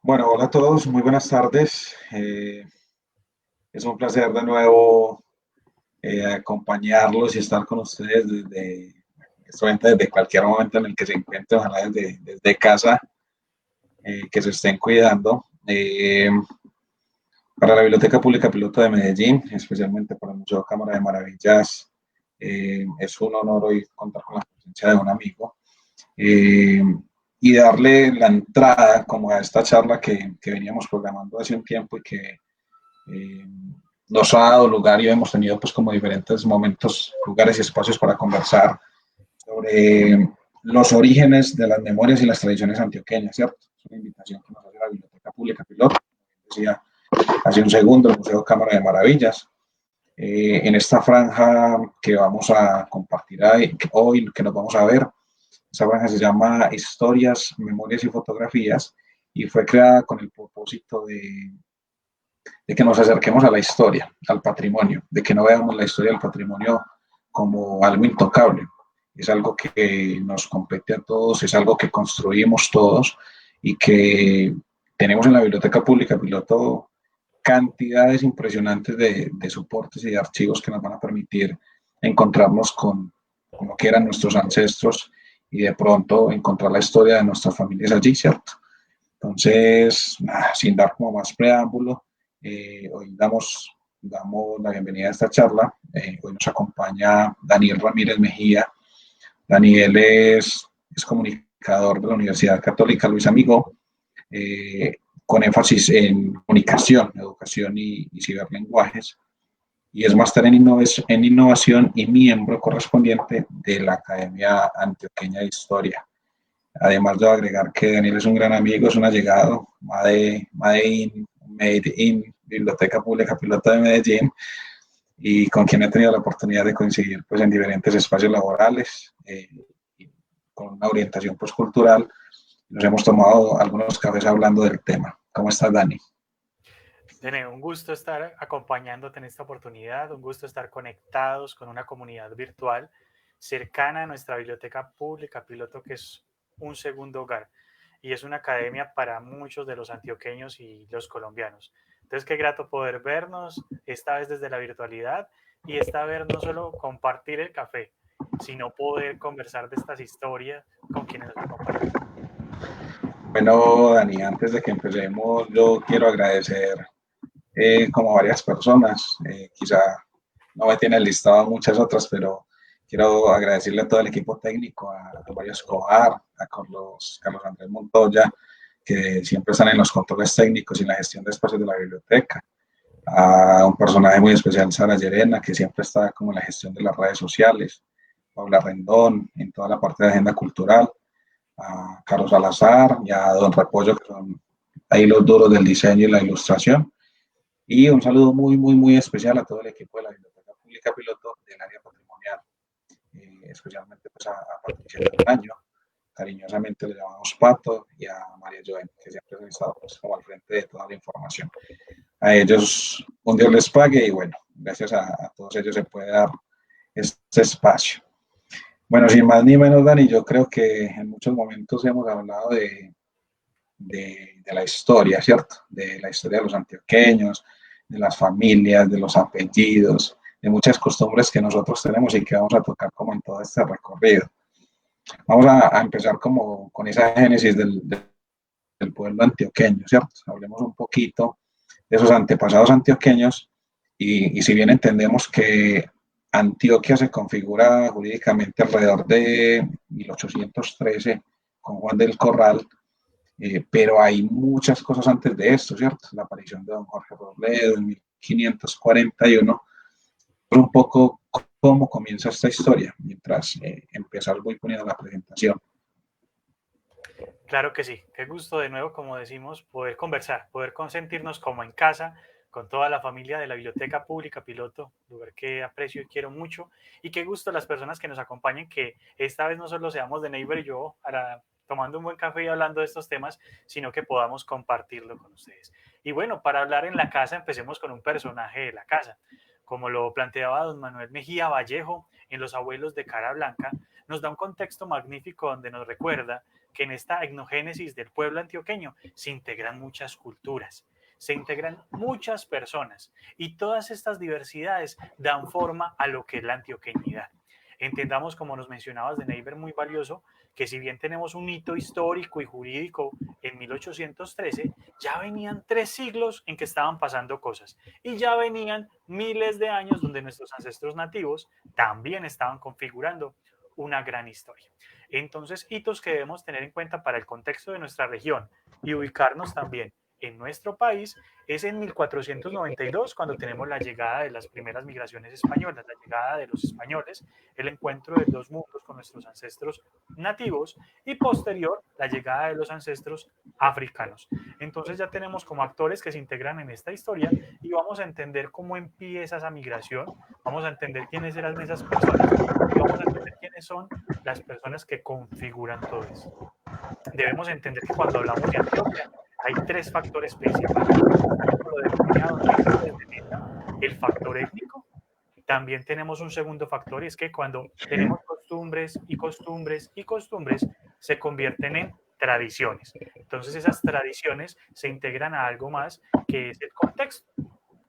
Bueno, hola a todos, muy buenas tardes. Es un placer de nuevo acompañarlos y estar con ustedes desde cualquier momento en el que se encuentren, ojalá desde casa, que se estén cuidando. Para la Biblioteca Pública Piloto de Medellín, especialmente para el Museo Cámara de Maravillas, es un honor hoy contar con la presencia de un amigo. eh, y darle la entrada como a esta charla que veníamos programando hace un tiempo y que eh, nos ha dado lugar y hemos tenido pues como diferentes momentos, lugares y espacios para conversar sobre los orígenes de las memorias y las tradiciones antioqueñas, ¿cierto? Es una invitación que nos hace la Biblioteca Pública Piloto, decía hace un segundo, el Museo Cámara de Maravillas. En esta franja que vamos a compartir hoy, que nos vamos a ver, esa franja se llama Historias, Memorias y Fotografías y fue creada con el propósito de que nos acerquemos a la historia, al patrimonio, de que no veamos la historia del patrimonio como algo intocable. Es algo que nos compete a todos, es algo que construimos todos y que tenemos en la Biblioteca Pública Piloto cantidades impresionantes de soportes y de archivos que nos van a permitir encontrarnos con lo que eran nuestros ancestros y de pronto encontrar la historia de nuestras familias allí, ¿cierto? Entonces, sin dar como más preámbulo, hoy damos la bienvenida a esta charla. Hoy nos acompaña Daniel Ramírez Mejía. Daniel es comunicador de la Universidad Católica Luis Amigo, con énfasis en comunicación, educación y ciberlenguajes, y es máster en innovación y miembro correspondiente de la Academia Antioqueña de Historia. Además, debo agregar que Daniel es un gran amigo, es un allegado, Made in Biblioteca Pública Piloto de Medellín, y con quien he tenido la oportunidad de coincidir pues, en diferentes espacios laborales, con una orientación pues, cultural. Nos hemos tomado algunos cafés hablando del tema. ¿Cómo estás, Dani? Dene, un gusto estar acompañándote en esta oportunidad, un gusto estar conectados con una comunidad virtual cercana a nuestra biblioteca pública piloto, que es un segundo hogar y es una academia para muchos de los antioqueños y los colombianos. Entonces, qué grato poder vernos, esta vez desde la virtualidad, y esta vez no solo compartir el café, sino poder conversar de estas historias con quienes nos acompañan. Bueno, Dani, antes de que empecemos, yo quiero agradecer como varias personas, quizá no me tiene listado muchas otras, pero quiero agradecerle a todo el equipo técnico, a Mario Escobar, a Carlos Andrés Montoya, que siempre están en los controles técnicos y en la gestión de espacios de la biblioteca, a un personaje muy especial, Sara Llerena, que siempre está como en la gestión de las redes sociales, Paula Rendón, en toda la parte de agenda cultural, a Carlos Salazar y a Don Repollo, que son ahí los duros del diseño y la ilustración. Y un saludo muy, muy, muy especial a todo el equipo de la Biblioteca Pública Piloto del área patrimonial, especialmente pues, a Patricia Año, cariñosamente le llamamos Pato, y a María Joven, que siempre han estado pues, como al frente de toda la información. A ellos un Dios les pague y bueno, gracias a todos ellos se puede dar este espacio. Bueno, sin más ni menos, Dani, yo creo que en muchos momentos hemos hablado de la historia, ¿cierto? De la historia de los antioqueños, de las familias, de los apellidos, de muchas costumbres que nosotros tenemos y que vamos a tocar como en todo este recorrido. Vamos a empezar como con esa génesis del pueblo antioqueño, ¿cierto? Hablemos un poquito de esos antepasados antioqueños y si bien entendemos que Antioquia se configura jurídicamente alrededor de 1813 con Juan del Corral, pero hay muchas cosas antes de esto, ¿cierto? La aparición de don Jorge Robledo en 1541, un poco cómo comienza esta historia, mientras voy poniendo la presentación. Claro que sí, qué gusto de nuevo, como decimos, poder conversar, poder consentirnos como en casa, con toda la familia de la Biblioteca Pública Piloto, lugar que aprecio y quiero mucho. Y qué gusto las personas que nos acompañen, que esta vez no solo seamos de Neighbor y yo tomando un buen café y hablando de estos temas, sino que podamos compartirlo con ustedes. Y bueno, para hablar en la casa, empecemos con un personaje de la casa. Como lo planteaba don Manuel Mejía Vallejo en Los Abuelos de Cara Blanca, nos da un contexto magnífico donde nos recuerda que en esta etnogénesis del pueblo antioqueño se integran muchas culturas, se integran muchas personas y todas estas diversidades dan forma a lo que es la antioqueñidad. Entendamos, como nos mencionabas de Neighbor, muy valioso, que si bien tenemos un hito histórico y jurídico en 1813, ya venían 3 siglos en que estaban pasando cosas y ya venían miles de años donde nuestros ancestros nativos también estaban configurando una gran historia. Entonces, hitos que debemos tener en cuenta para el contexto de nuestra región y ubicarnos también en nuestro país es en 1492, cuando tenemos la llegada de las primeras migraciones españolas, la llegada de los españoles, el encuentro de dos mundos con nuestros ancestros nativos y posterior la llegada de los ancestros africanos. Entonces ya tenemos como actores que se integran en esta historia y vamos a entender cómo empieza esa migración, vamos a entender quiénes eran esas personas y vamos a entender quiénes son las personas que configuran todo esto. Debemos entender que cuando hablamos de Antioquia hay 3 factores principales. Tal como lo definía don Neighbor desde Meta, el factor étnico. También tenemos un segundo factor y es que cuando Sí. tenemos costumbres y costumbres y costumbres se convierten en tradiciones. Entonces esas tradiciones se integran a algo más que es el contexto.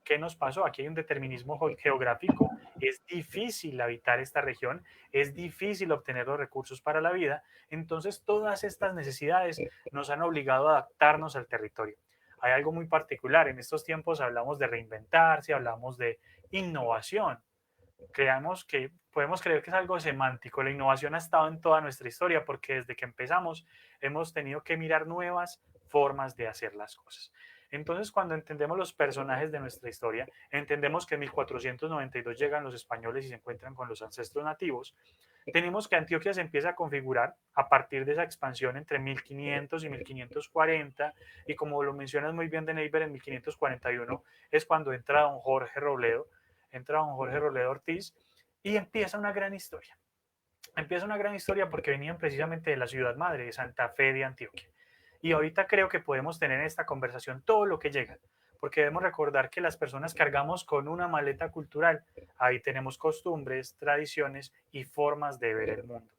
¿Qué nos pasó? Aquí hay un determinismo geográfico, es difícil habitar esta región, es difícil obtener los recursos para la vida, entonces todas estas necesidades nos han obligado a adaptarnos al territorio. Hay algo muy particular, en estos tiempos hablamos de reinventarse, hablamos de innovación. Creamos que podemos creer que es algo semántico. La innovación ha estado en toda nuestra historia porque desde que empezamos hemos tenido que mirar nuevas formas de hacer las cosas. Entonces, cuando entendemos los personajes de nuestra historia, entendemos que en 1492 llegan los españoles y se encuentran con los ancestros nativos. Tenemos que Antioquia se empieza a configurar a partir de esa expansión entre 1500 y 1540, y como lo mencionas muy bien de Neighbor, en 1541 es cuando entra don Jorge Robledo Ortiz y empieza una gran historia. Empieza una gran historia porque venían precisamente de la ciudad madre, de Santa Fe de Antioquia. Y ahorita creo que podemos tener en esta conversación todo lo que llega, porque debemos recordar que las personas cargamos con una maleta cultural. Ahí tenemos costumbres, tradiciones y formas de ver el mundo.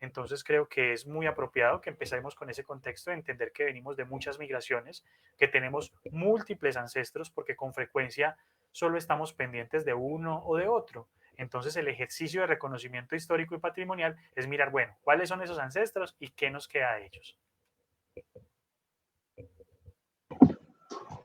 Entonces creo que es muy apropiado que empecemos con ese contexto de entender que venimos de muchas migraciones, que tenemos múltiples ancestros, porque con frecuencia solo estamos pendientes de uno o de otro. Entonces el ejercicio de reconocimiento histórico y patrimonial es mirar, bueno, cuáles son esos ancestros y qué nos queda de ellos.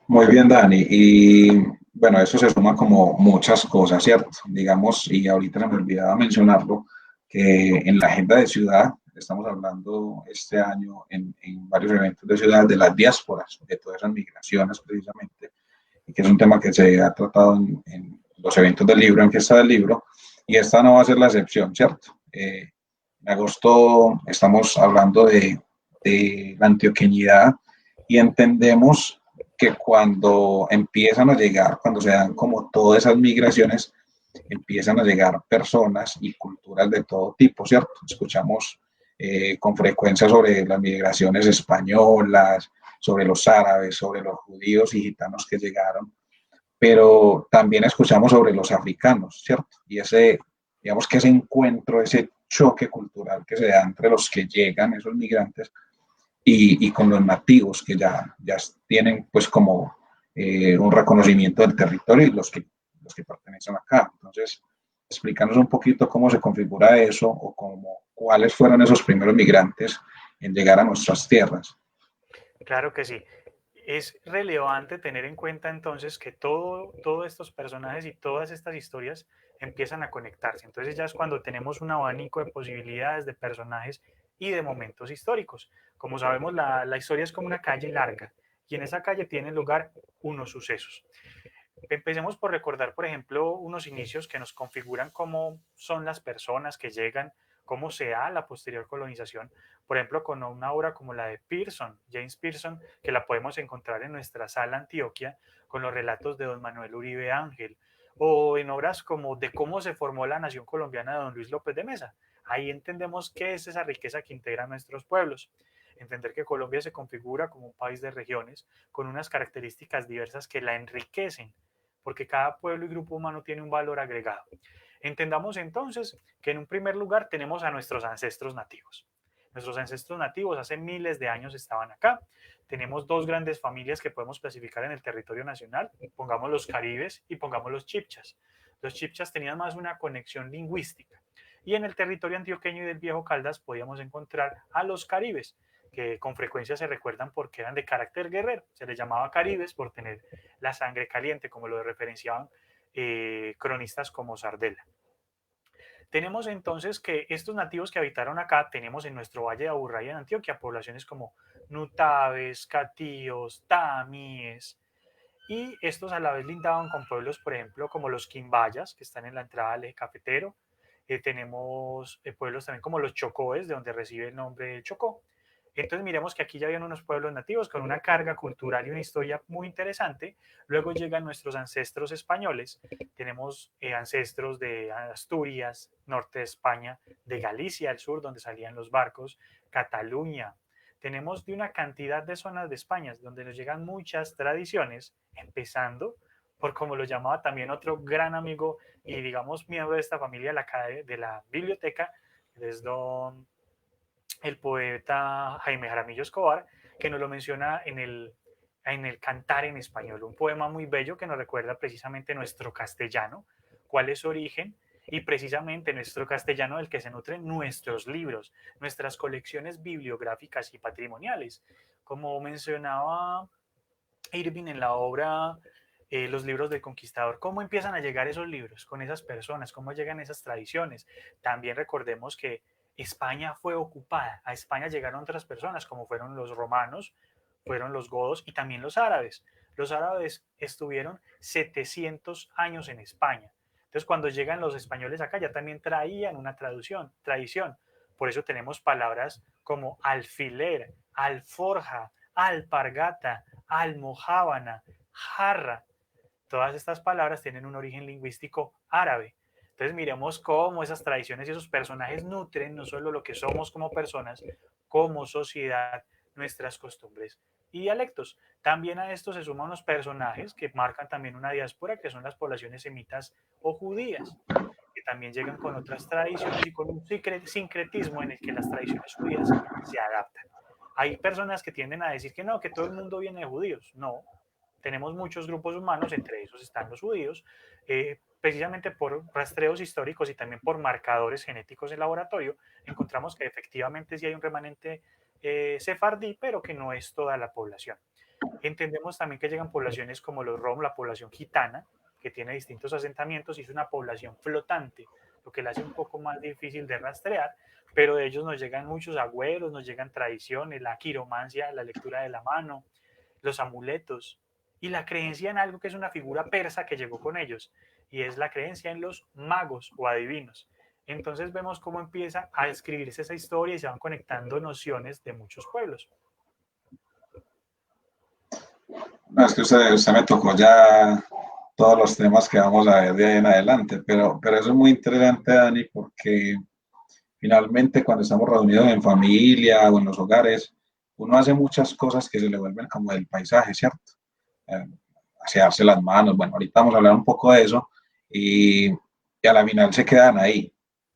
Muy bien, Dani. Y bueno, eso se suma como muchas cosas, ¿cierto? Digamos, y ahorita se me olvidaba mencionarlo, que en la agenda de ciudad, estamos hablando este año en varios eventos de ciudad de las diásporas, de todas esas migraciones precisamente, y que es un tema que se ha tratado en los eventos del libro, en Fiesta del Libro, y esta no va a ser la excepción, ¿cierto? En agosto estamos hablando de la antioqueñidad y entendemos que cuando empiezan a llegar, cuando se dan como todas esas migraciones, empiezan a llegar personas y culturas de todo tipo, ¿cierto? Escuchamos con frecuencia sobre las migraciones españolas, sobre los árabes, sobre los judíos y gitanos que llegaron, pero también escuchamos sobre los africanos, ¿cierto? Y ese, digamos que ese encuentro, ese choque cultural que se da entre los que llegan, esos migrantes, y con los nativos que ya tienen pues como un reconocimiento del territorio y los que pertenecen acá. Entonces, explícanos un poquito cómo se configura eso o cómo, cuáles fueron esos primeros migrantes en llegar a nuestras tierras. Claro que sí. Es relevante tener en cuenta entonces que todos estos personajes y todas estas historias empiezan a conectarse. Entonces ya es cuando tenemos un abanico de posibilidades de personajes y de momentos históricos. Como sabemos, la historia es como una calle larga y en esa calle tienen lugar unos sucesos. Empecemos por recordar, por ejemplo, unos inicios que nos configuran cómo son las personas que llegan, cómo se da la posterior colonización, por ejemplo, con una obra como la de Pearson, James Pearson, que la podemos encontrar en nuestra sala Antioquia, con los relatos de don Manuel Uribe Ángel, o en obras como de cómo se formó la nación colombiana de don Luis López de Mesa. Ahí entendemos qué es esa riqueza que integra nuestros pueblos. Entender que Colombia se configura como un país de regiones con unas características diversas que la enriquecen, porque cada pueblo y grupo humano tiene un valor agregado. Entendamos entonces que en un primer lugar tenemos a nuestros ancestros nativos. Nuestros ancestros nativos hace miles de años estaban acá. Tenemos dos grandes familias que podemos clasificar en el territorio nacional. Pongamos los caribes y pongamos los chipchas. Los chipchas tenían más una conexión lingüística. Y en el territorio antioqueño y del Viejo Caldas podíamos encontrar a los caribes, que con frecuencia se recuerdan porque eran de carácter guerrero. Se les llamaba caribes por tener la sangre caliente, como lo referenciaban cronistas como Sardela. Tenemos entonces que estos nativos que habitaron acá, tenemos en nuestro Valle de Aburrá y en Antioquia poblaciones como Nutaves, Catíos, Tamíes, y estos a la vez lindaban con pueblos, por ejemplo, como los Quimbayas, que están en la entrada del eje cafetero. Tenemos pueblos también como los Chocóes, de donde recibe el nombre Chocó. Entonces miremos que aquí ya habían unos pueblos nativos con una carga cultural y una historia muy interesante. Luego llegan nuestros ancestros españoles. Tenemos ancestros de Asturias, norte de España, de Galicia, al sur, donde salían los barcos, Cataluña. Tenemos de una cantidad de zonas de España donde nos llegan muchas tradiciones, empezando por, como lo llamaba también otro gran amigo y digamos miembro de esta familia de la biblioteca, es don el poeta Jaime Jaramillo Escobar, que nos lo menciona en el Cantar en Español, un poema muy bello que nos recuerda precisamente nuestro castellano, cuál es su origen, y precisamente nuestro castellano del que se nutren nuestros libros, nuestras colecciones bibliográficas y patrimoniales. Como mencionaba Irving en la obra Los libros del conquistador, ¿cómo empiezan a llegar esos libros con esas personas? ¿Cómo llegan esas tradiciones? También recordemos que España fue ocupada, a España llegaron otras personas como fueron los romanos, fueron los godos y también los árabes. Los árabes estuvieron 700 años en España. Entonces, cuando llegan los españoles acá, ya también traían una tradición. Por eso tenemos palabras como alfiler, alforja, alpargata, almojábana, jarra. Todas estas palabras tienen un origen lingüístico árabe. Entonces miremos cómo esas tradiciones y esos personajes nutren no solo lo que somos como personas, como sociedad, nuestras costumbres y dialectos. También a esto se suman unos personajes que marcan también una diáspora, que son las poblaciones semitas o judías, que también llegan con otras tradiciones y con un sincretismo en el que las tradiciones judías se adaptan. Hay personas que tienden a decir que no, que todo el mundo viene de judíos. No, tenemos muchos grupos humanos, entre esos están los judíos, precisamente por rastreos históricos y también por marcadores genéticos en laboratorio, encontramos que efectivamente sí hay un remanente sefardí, pero que no es toda la población. Entendemos también que llegan poblaciones como los rom, la población gitana, que tiene distintos asentamientos y es una población flotante, lo que la hace un poco más difícil de rastrear, pero de ellos nos llegan muchos agüeros, nos llegan tradiciones, la quiromancia, la lectura de la mano, los amuletos y la creencia en algo que es una figura persa que llegó con ellos, y es la creencia en los magos o adivinos. Entonces vemos cómo empieza a escribirse esa historia y se van conectando nociones de muchos pueblos. No, es que usted me tocó ya todos los temas que vamos a ver de ahí en adelante, pero eso es muy interesante, Dani, porque finalmente cuando estamos reunidos en familia o en los hogares, uno hace muchas cosas que se le vuelven como del paisaje, ¿cierto? Eh, Asearse las manos, bueno, ahorita vamos a hablar un poco de eso y a la final se quedan ahí,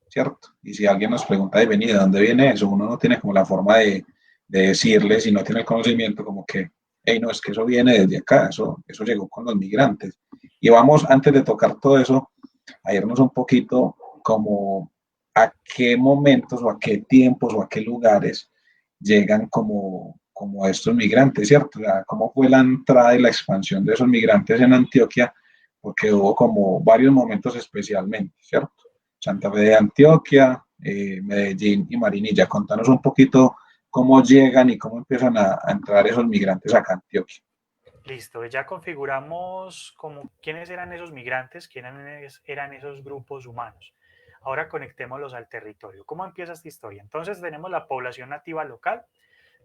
¿cierto? Y si alguien nos pregunta de venir, ¿de dónde viene eso? Uno no tiene como la forma de decirle, si no tiene el conocimiento, como que, hey, no, es que eso viene desde acá, eso llegó con los migrantes. Y vamos, antes de tocar todo eso, a irnos un poquito como a qué momentos o a qué tiempos o a qué lugares llegan como estos migrantes, ¿cierto? O sea, cómo fue la entrada y la expansión de esos migrantes en Antioquia, porque hubo como varios momentos especialmente, ¿cierto? Santa Fe de Antioquia, Medellín y Marinilla. Contanos un poquito cómo llegan y cómo empiezan a entrar esos migrantes acá a Antioquia. Listo, ya configuramos como quiénes eran esos migrantes, quiénes eran esos grupos humanos. Ahora conectémoslos al territorio. ¿Cómo empieza esta historia? Entonces tenemos la población nativa local.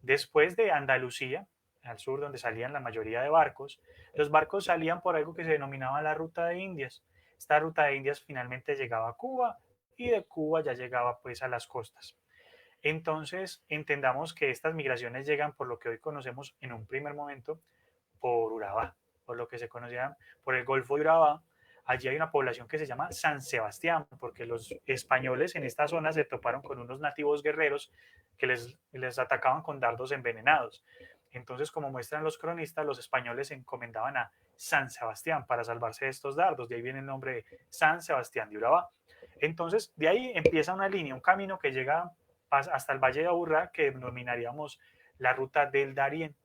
Después de Andalucía, al sur donde salían la mayoría de barcos, los barcos salían por algo que se denominaba la ruta de Indias. Esta ruta de Indias finalmente llegaba a Cuba y de Cuba ya llegaba pues a las costas. Entonces entendamos que estas migraciones llegan por lo que hoy conocemos en un primer momento por Urabá, por lo que se conocía por el Golfo de Urabá. Allí hay una población que se llama San Sebastián, porque los españoles en esta zona se toparon con unos nativos guerreros que les atacaban con dardos envenenados. Entonces, como muestran los cronistas, los españoles se encomendaban a San Sebastián para salvarse de estos dardos. De ahí viene el nombre de San Sebastián de Urabá. Entonces, de ahí empieza una línea, un camino que llega hasta el Valle de Aburrá, que denominaríamos la ruta del Darién.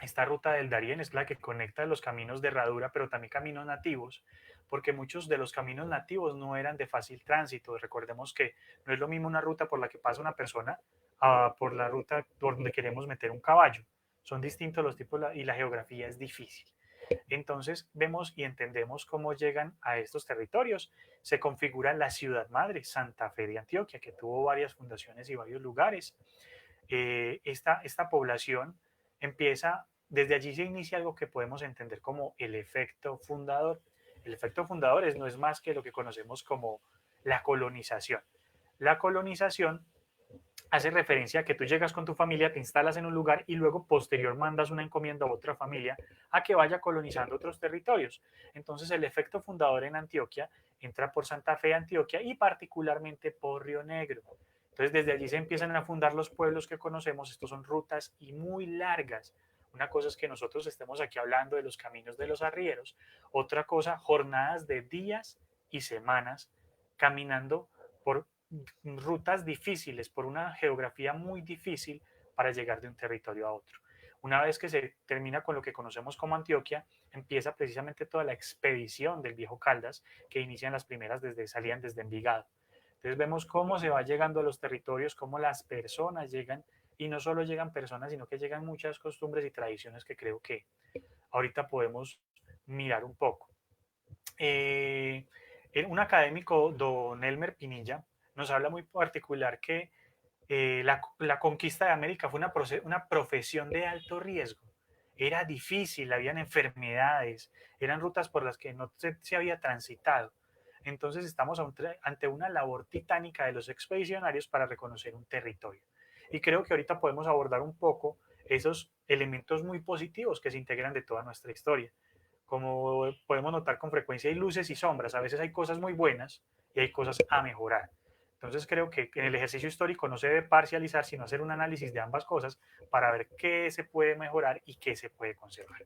Esta ruta del Darién es la que conecta los caminos de herradura, pero también caminos nativos, porque muchos de los caminos nativos no eran de fácil tránsito. Recordemos que no es lo mismo una ruta por la que pasa una persona por la ruta por donde queremos meter un caballo. Son distintos los tipos y la geografía es difícil. Entonces vemos y entendemos cómo llegan a estos territorios. Se configura la ciudad madre, Santa Fe de Antioquia, que tuvo varias fundaciones y varios lugares. Esta población empieza, desde allí se inicia algo que podemos entender como el efecto fundador. El efecto fundador no es más que lo que conocemos como la colonización. La colonización hace referencia a que tú llegas con tu familia, te instalas en un lugar y luego posterior mandas una encomienda a otra familia a que vaya colonizando otros territorios. Entonces el efecto fundador en Antioquia entra por Santa Fe, Antioquia y particularmente por Río Negro. Entonces desde allí se empiezan a fundar los pueblos que conocemos. Estos son rutas y muy largas. Una cosa es que nosotros estemos aquí hablando de los caminos de los arrieros. Otra cosa, jornadas de días y semanas caminando por rutas difíciles, por una geografía muy difícil para llegar de un territorio a otro. Una vez que se termina con lo que conocemos como Antioquia, empieza precisamente toda la expedición del viejo Caldas, que inician las primeras salían desde Envigado. Entonces vemos cómo se va llegando a los territorios, cómo las personas llegan, y no solo llegan personas, sino que llegan muchas costumbres y tradiciones que creo que ahorita podemos mirar un poco. Un académico, don Elmer Pinilla, nos habla muy particular que la conquista de América fue una profesión de alto riesgo. Era difícil, habían enfermedades, eran rutas por las que no se había transitado. Entonces estamos ante una labor titánica de los expedicionarios para reconocer un territorio. Y creo que ahorita podemos abordar un poco esos elementos muy positivos que se integran de toda nuestra historia. Como podemos notar con frecuencia hay luces y sombras, a veces hay cosas muy buenas y hay cosas a mejorar. Entonces creo que en el ejercicio histórico no se debe parcializar, sino hacer un análisis de ambas cosas para ver qué se puede mejorar y qué se puede conservar.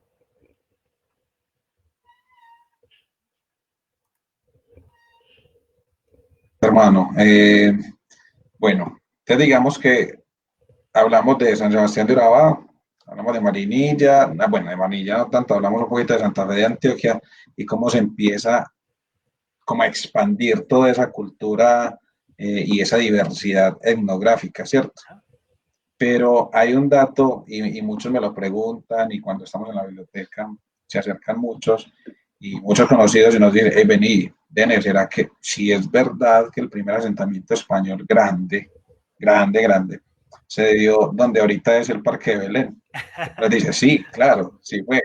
Hermano, bueno, te digamos que hablamos de San Sebastián de Urabá, hablamos de Marinilla, bueno, de Marinilla no tanto, hablamos un poquito de Santa Fe de Antioquia y cómo se empieza como a expandir toda esa cultura y esa diversidad etnográfica, ¿cierto? Pero hay un dato, y muchos me lo preguntan, y cuando estamos en la biblioteca se acercan muchos, y muchos conocidos y nos dicen, hey, vení, Denner, ¿será que si es verdad que el primer asentamiento español grande, grande, grande, se dio donde ahorita es el Parque de Belén? Entonces dice, sí, claro, sí fue.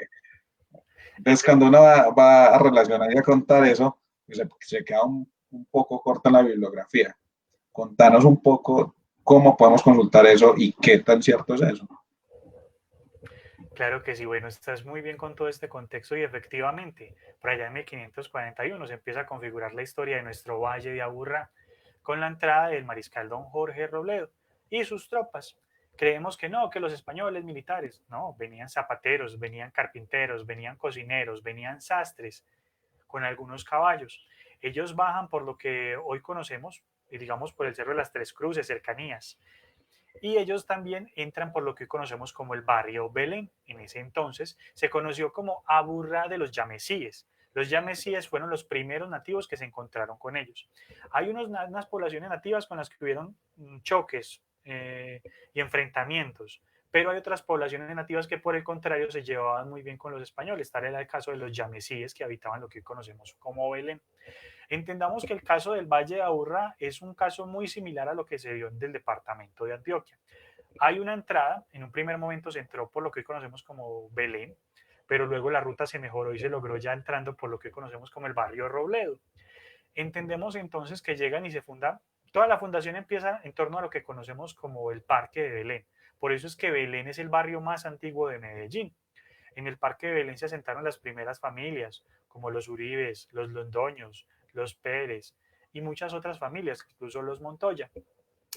Entonces, Ese, cuando uno va a relacionar y a contar eso, pues se queda un poco corta en la bibliografía. Contanos un poco cómo podemos consultar eso y qué tan cierto es eso. claro que sí, bueno, estás muy bien con todo este contexto y efectivamente, por allá en 1541 se empieza a configurar la historia de nuestro Valle de Aburrá con la entrada del mariscal don Jorge Robledo y sus tropas. Creemos que no, que los españoles militares, no, venían zapateros, venían carpinteros, venían cocineros, venían sastres con algunos caballos. Ellos bajan por lo que hoy conocemos, digamos por el Cerro de las Tres Cruces, cercanías, y ellos también entran por lo que hoy conocemos como el barrio Belén. En ese entonces se conoció como Aburrá de los Yamesíes. Los Yamesíes fueron los primeros nativos que se encontraron con ellos. Hay unas poblaciones nativas con las que hubieron choques y enfrentamientos, pero hay otras poblaciones nativas que por el contrario se llevaban muy bien con los españoles. Tal era el caso de los Yamesíes que habitaban lo que hoy conocemos como Belén. Entendamos que el caso del Valle de Aburrá es un caso muy similar a lo que se vio en el departamento de Antioquia. Hay una entrada, en un primer momento se entró por lo que hoy conocemos como Belén, pero luego la ruta se mejoró y se logró ya entrando por lo que hoy conocemos como el barrio Robledo. Entendemos entonces que llegan y se funda, toda la fundación empieza en torno a lo que conocemos como el Parque de Belén. Por eso es que Belén es el barrio más antiguo de Medellín. En el Parque de Belén se asentaron las primeras familias, como los Uribes, los Londoños, los Pérez y muchas otras familias, incluso los Montoya.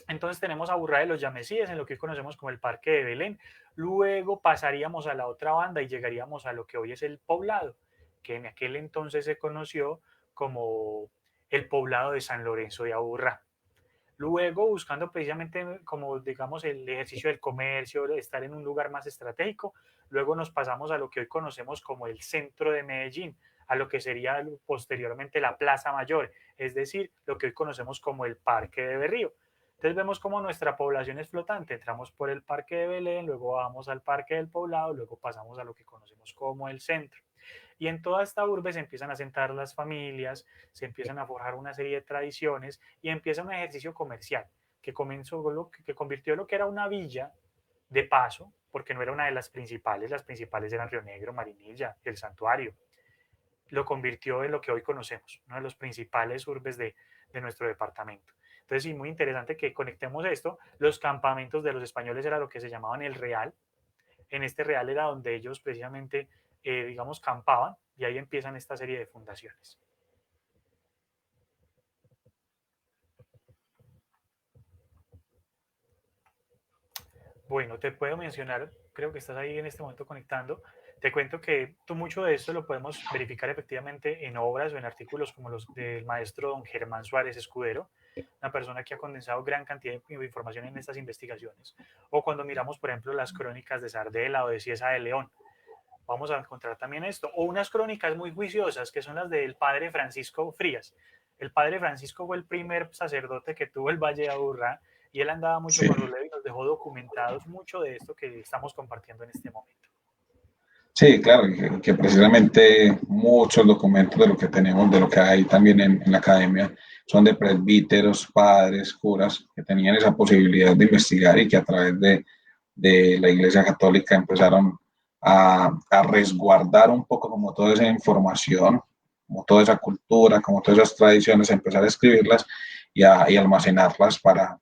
Entonces tenemos a Burra de los Llamesíes en lo que hoy conocemos como el Parque de Belén. Luego pasaríamos a la otra banda y llegaríamos a lo que hoy es el Poblado, que en aquel entonces se conoció como el Poblado de San Lorenzo de Aburrá. Luego, buscando precisamente como, digamos, el ejercicio del comercio, estar en un lugar más estratégico, luego nos pasamos a lo que hoy conocemos como el centro de Medellín, a lo que sería posteriormente la Plaza Mayor, es decir, lo que hoy conocemos como el Parque de Berrío. Entonces vemos como nuestra población es flotante, entramos por el Parque de Belén, luego vamos al Parque del Poblado, luego pasamos a lo que conocemos como el centro. Y en toda esta urbe se empiezan a sentar las familias, se empiezan a forjar una serie de tradiciones y empieza un ejercicio comercial que comenzó, que convirtió lo que era una villa de paso, porque no era una de las principales eran Río Negro, Marinilla, el Santuario, lo convirtió en lo que hoy conocemos, uno de los principales urbes de nuestro departamento. Entonces, sí, muy interesante que conectemos esto. Los campamentos de los españoles era lo que se llamaban el Real. En este Real era donde ellos precisamente, digamos, campaban y ahí empiezan esta serie de fundaciones. Bueno, te puedo mencionar, creo que estás ahí en este momento conectando. Te cuento que tú mucho de esto lo podemos verificar efectivamente en obras o en artículos como los del maestro don Germán Suárez Escudero, una persona que ha condensado gran cantidad de información en estas investigaciones. O cuando miramos, por ejemplo, las crónicas de Sardela o de Cieza de León, vamos a encontrar también esto. O unas crónicas muy juiciosas que son las del padre Francisco Frías. El padre Francisco fue el primer sacerdote que tuvo el Valle de Aburrá y él andaba mucho Sí. con Robledo y nos dejó documentados mucho de esto que estamos compartiendo en este momento. Sí, claro, que precisamente muchos documentos de lo que tenemos, de lo que hay también en la academia, son de presbíteros, padres, curas, que tenían esa posibilidad de investigar y que a través de la Iglesia Católica empezaron a resguardar un poco como toda esa información, como toda esa cultura, como todas esas tradiciones, empezar a escribirlas y almacenarlas para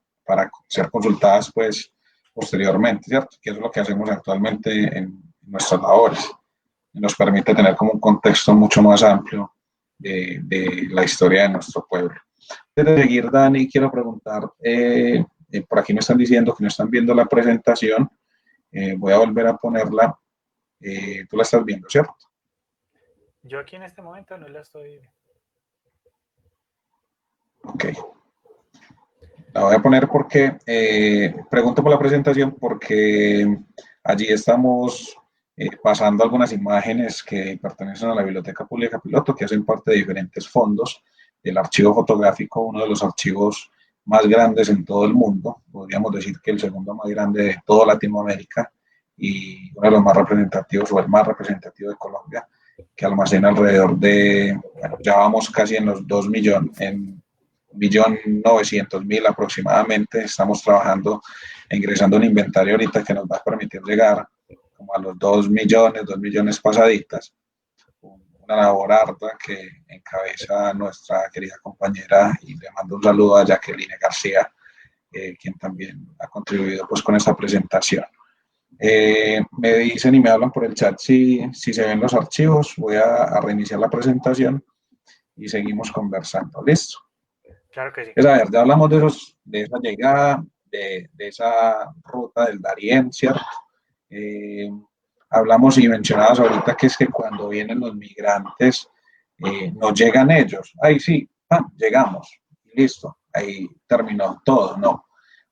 ser consultadas pues posteriormente, ¿cierto? Que es lo que hacemos actualmente en nuestras labores. Y nos permite tener como un contexto mucho más amplio de la historia de nuestro pueblo. Antes de seguir, Dani, quiero preguntar, por aquí me están diciendo que no están viendo la presentación, voy a volver a ponerla, tú la estás viendo, ¿cierto? Yo aquí en este momento no la estoy... Ok. La voy a poner porque, pregunto por la presentación porque allí estamos pasando algunas imágenes que pertenecen a la Biblioteca Pública Piloto, que hacen parte de diferentes fondos del archivo fotográfico, uno de los archivos más grandes en todo el mundo, podríamos decir que el segundo más grande de toda Latinoamérica y uno de los más representativos o el más representativo de Colombia, que almacena alrededor de, bueno, ya vamos casi en los 2 millones, en 1.900.000 aproximadamente. Estamos trabajando, ingresando un inventario ahorita que nos va a permitir llegar como a los 2 millones pasaditas. Una labor ardua que encabeza nuestra querida compañera y le mando un saludo a Jacqueline García, quien también ha contribuido pues con esta presentación. Me dicen y me hablan por el chat si se ven los archivos. Voy a reiniciar la presentación y seguimos conversando. ¿Listo? Claro que sí. Pues a ver, ya hablamos de esa llegada, de esa ruta del Darién, ¿cierto? Hablamos y mencionabas ahorita que es que cuando vienen los migrantes, no llegan ellos. Ahí sí, llegamos, listo, ahí terminó todo, no.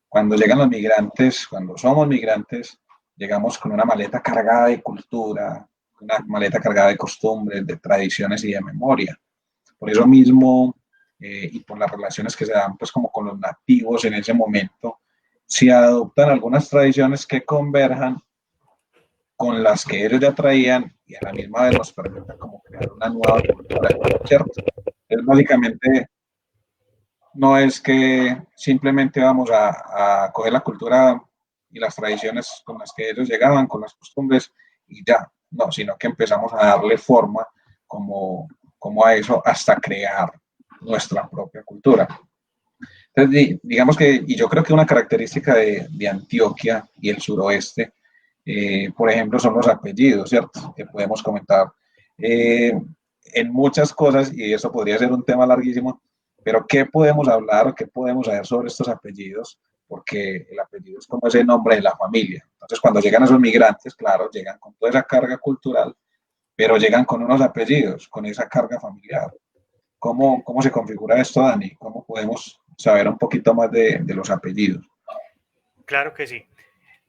Cuando llegan los migrantes, cuando somos migrantes, llegamos con una maleta cargada de cultura, una maleta cargada de costumbres, de tradiciones y de memoria. Por eso mismo, y por las relaciones que se dan pues como con los nativos en ese momento, se adoptan algunas tradiciones que converjan con las que ellos ya traían y a la misma vez nos permitan como crear una nueva cultura, ¿cierto? Es básicamente, no es que simplemente vamos a coger la cultura y las tradiciones con las que ellos llegaban, con las costumbres y ya, no, sino que empezamos a darle forma como a eso hasta crear nuestra propia cultura. Entonces, digamos que, y yo creo que una característica de Antioquia y el suroeste, por ejemplo, son los apellidos, ¿cierto? Que podemos comentar eh, en muchas cosas, y eso podría ser un tema larguísimo, pero ¿qué podemos hablar, qué podemos saber sobre estos apellidos? Porque el apellido es como ese nombre de la familia. Entonces, cuando llegan esos migrantes, claro, llegan con toda esa carga cultural, pero llegan con unos apellidos, con esa carga familiar. ¿Cómo se configura esto, Dani? ¿Cómo podemos saber un poquito más de los apellidos? Claro que sí.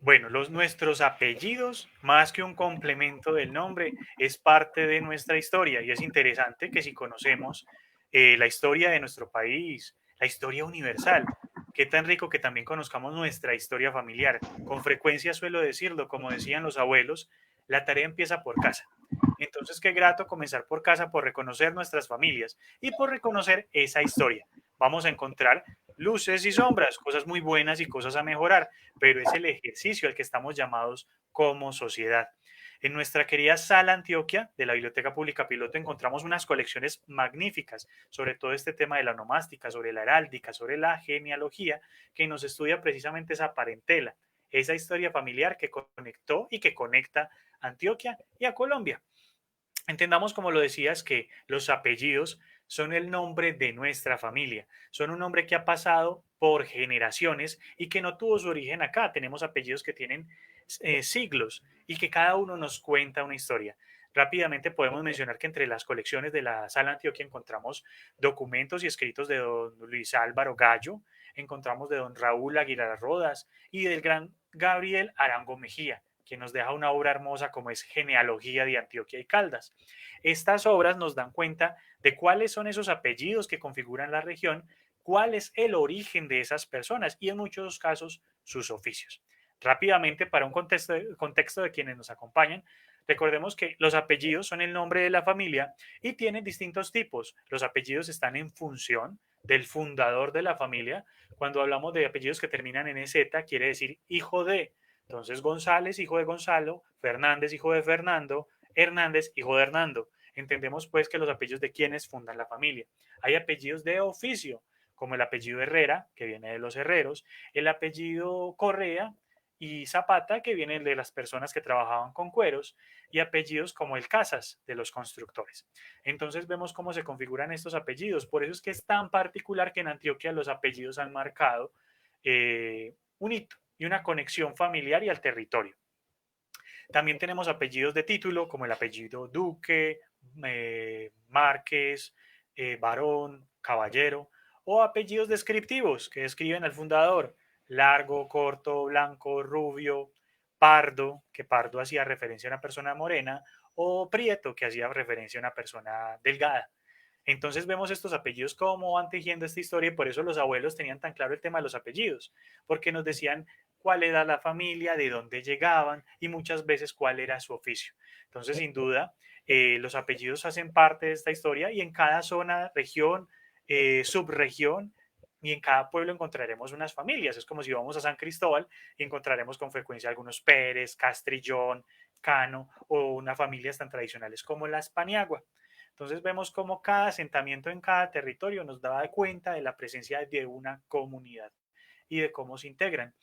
Bueno, nuestros apellidos, más que un complemento del nombre, es parte de nuestra historia y es interesante que si conocemos la historia de nuestro país, la historia universal, qué tan rico que también conozcamos nuestra historia familiar. Con frecuencia suelo decirlo, como decían los abuelos, la tarea empieza por casa. Entonces, qué grato comenzar por casa, por reconocer nuestras familias y por reconocer esa historia. Vamos a encontrar luces y sombras, cosas muy buenas y cosas a mejorar, pero es el ejercicio al que estamos llamados como sociedad. En nuestra querida Sala Antioquia de la Biblioteca Pública Piloto encontramos unas colecciones magníficas sobre todo este tema de la onomástica, sobre la heráldica, sobre la genealogía, que nos estudia precisamente esa parentela, esa historia familiar que conectó y que conecta a Antioquia y a Colombia. Entendamos, como lo decías, que los apellidos son el nombre de nuestra familia, son un nombre que ha pasado por generaciones y que no tuvo su origen acá. Tenemos apellidos que tienen siglos y que cada uno nos cuenta una historia. Rápidamente podemos mencionar que entre las colecciones de la Sala Antioquia encontramos documentos y escritos de don Luis Álvaro Gallo, encontramos de don Raúl Aguilar Rodas y del gran Gabriel Arango Mejía, que nos deja una obra hermosa como es Genealogía de Antioquia y Caldas. Estas obras nos dan cuenta de cuáles son esos apellidos que configuran la región, cuál es el origen de esas personas y en muchos casos sus oficios. Rápidamente, para un contexto de quienes nos acompañan, recordemos que los apellidos son el nombre de la familia y tienen distintos tipos. Los apellidos están en función del fundador de la familia. Cuando hablamos de apellidos que terminan en EZ, quiere decir hijo de. Entonces, González, hijo de Gonzalo, Fernández, hijo de Fernando, Hernández, hijo de Hernando. Entendemos pues que los apellidos de quienes fundan la familia. Hay apellidos de oficio, como el apellido Herrera, que viene de los herreros, el apellido Correa y Zapata, que vienen de las personas que trabajaban con cueros, y apellidos como el Casas, de los constructores. Entonces vemos cómo se configuran estos apellidos. Por eso es que es tan particular que en Antioquia los apellidos han marcado un hito y una conexión familiar y al territorio. También tenemos apellidos de título, como el apellido Duque, Márquez, Barón, Caballero, o apellidos descriptivos que describen al fundador, largo, corto, blanco, rubio, pardo, que pardo hacía referencia a una persona morena, o prieto, que hacía referencia a una persona delgada. Entonces vemos estos apellidos como van tejiendo esta historia y por eso los abuelos tenían tan claro el tema de los apellidos, porque nos decían cuál era la familia, de dónde llegaban y muchas veces cuál era su oficio. Entonces, sin duda, los apellidos hacen parte de esta historia y en cada zona, región, subregión y en cada pueblo encontraremos unas familias. Es como si vamos a San Cristóbal y encontraremos con frecuencia algunos Pérez, Castrillón, Cano o unas familias tan tradicionales como las Paniagua. Entonces vemos cómo cada asentamiento en cada territorio nos daba cuenta de la presencia de una comunidad y de cómo se integran.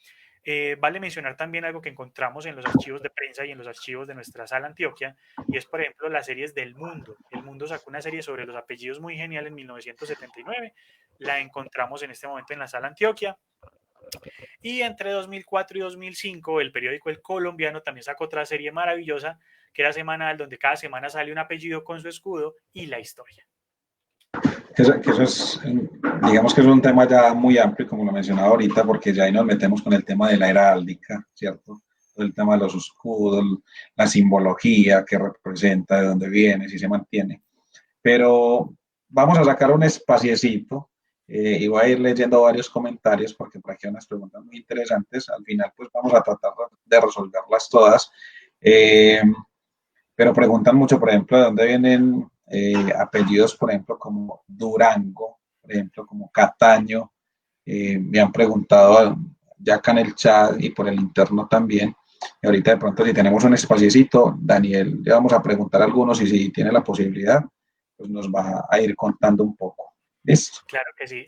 Vale mencionar también algo que encontramos en los archivos de prensa y en los archivos de nuestra sala Antioquia, y es, por ejemplo, las series del Mundo. El Mundo sacó una serie sobre los apellidos muy genial en 1979. La encontramos en este momento en la sala Antioquia. Y entre 2004 y 2005, el periódico El Colombiano también sacó otra serie maravillosa, que era semanal, donde cada semana sale un apellido con su escudo y la historia. Eso es, digamos que es un tema ya muy amplio, como lo mencionaba ahorita, porque ya ahí nos metemos con el tema de la heráldica, ¿cierto? El tema de los escudos, la simbología que representa, de dónde viene, si se mantiene. Pero vamos a sacar un espaciecito y voy a ir leyendo varios comentarios porque por aquí hay unas preguntas muy interesantes. Al final, pues vamos a tratar de resolverlas todas. Pero preguntan mucho, por ejemplo, de dónde vienen apellidos, por ejemplo, como Durango, por ejemplo, como Cataño. Me han preguntado ya acá en el chat y por el interno también. Y ahorita de pronto si tenemos un espaciecito, Daniel, le vamos a preguntar a algunos y si tiene la posibilidad, pues nos va a ir contando un poco. ¿Listo? Claro que sí.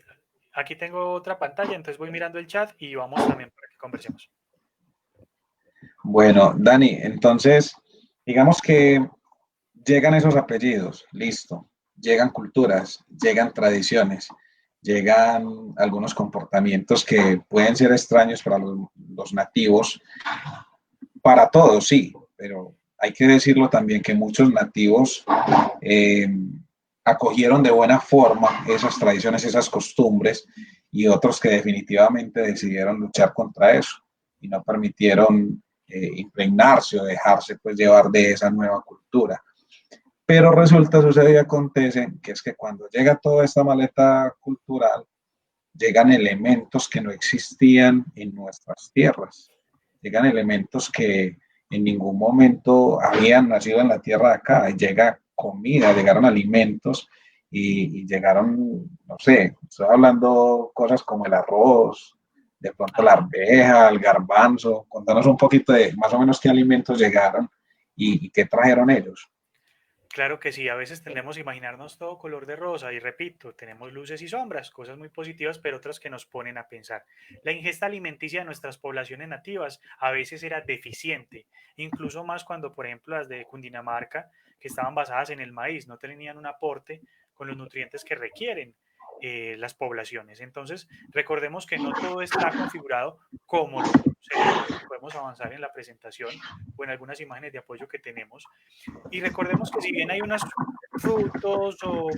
Aquí tengo otra pantalla, entonces voy mirando el chat y vamos también para que conversemos. Bueno, Dani, entonces, digamos que llegan esos apellidos, listo. Llegan culturas, llegan tradiciones, llegan algunos comportamientos que pueden ser extraños para los nativos, para todos, sí, pero hay que decirlo también que muchos nativos eh, acogieron de buena forma esas tradiciones, esas costumbres, y otros que definitivamente decidieron luchar contra eso y no permitieron impregnarse o dejarse pues llevar de esa nueva cultura. Pero resulta, sucede y acontece que es que cuando llega toda esta maleta cultural, llegan elementos que no existían en nuestras tierras, llegan elementos que en ningún momento habían nacido en la tierra de acá, llega comida, llegaron alimentos y llegaron, no sé, estoy hablando cosas como el arroz, de pronto la Ajá. arveja, el garbanzo, contanos un poquito de más o menos qué alimentos llegaron y qué trajeron ellos. Claro que sí, a veces tendemos a imaginarnos todo color de rosa y repito, tenemos luces y sombras, cosas muy positivas, pero otras que nos ponen a pensar. La ingesta alimenticia de nuestras poblaciones nativas a veces era deficiente, incluso más cuando, por ejemplo, las de Cundinamarca, que estaban basadas en el maíz, no tenían un aporte con los nutrientes que requieren las poblaciones. Entonces, recordemos que no todo está configurado como lo sería. Podemos avanzar en la presentación o en algunas imágenes de apoyo que tenemos y recordemos que si bien hay unos frutos o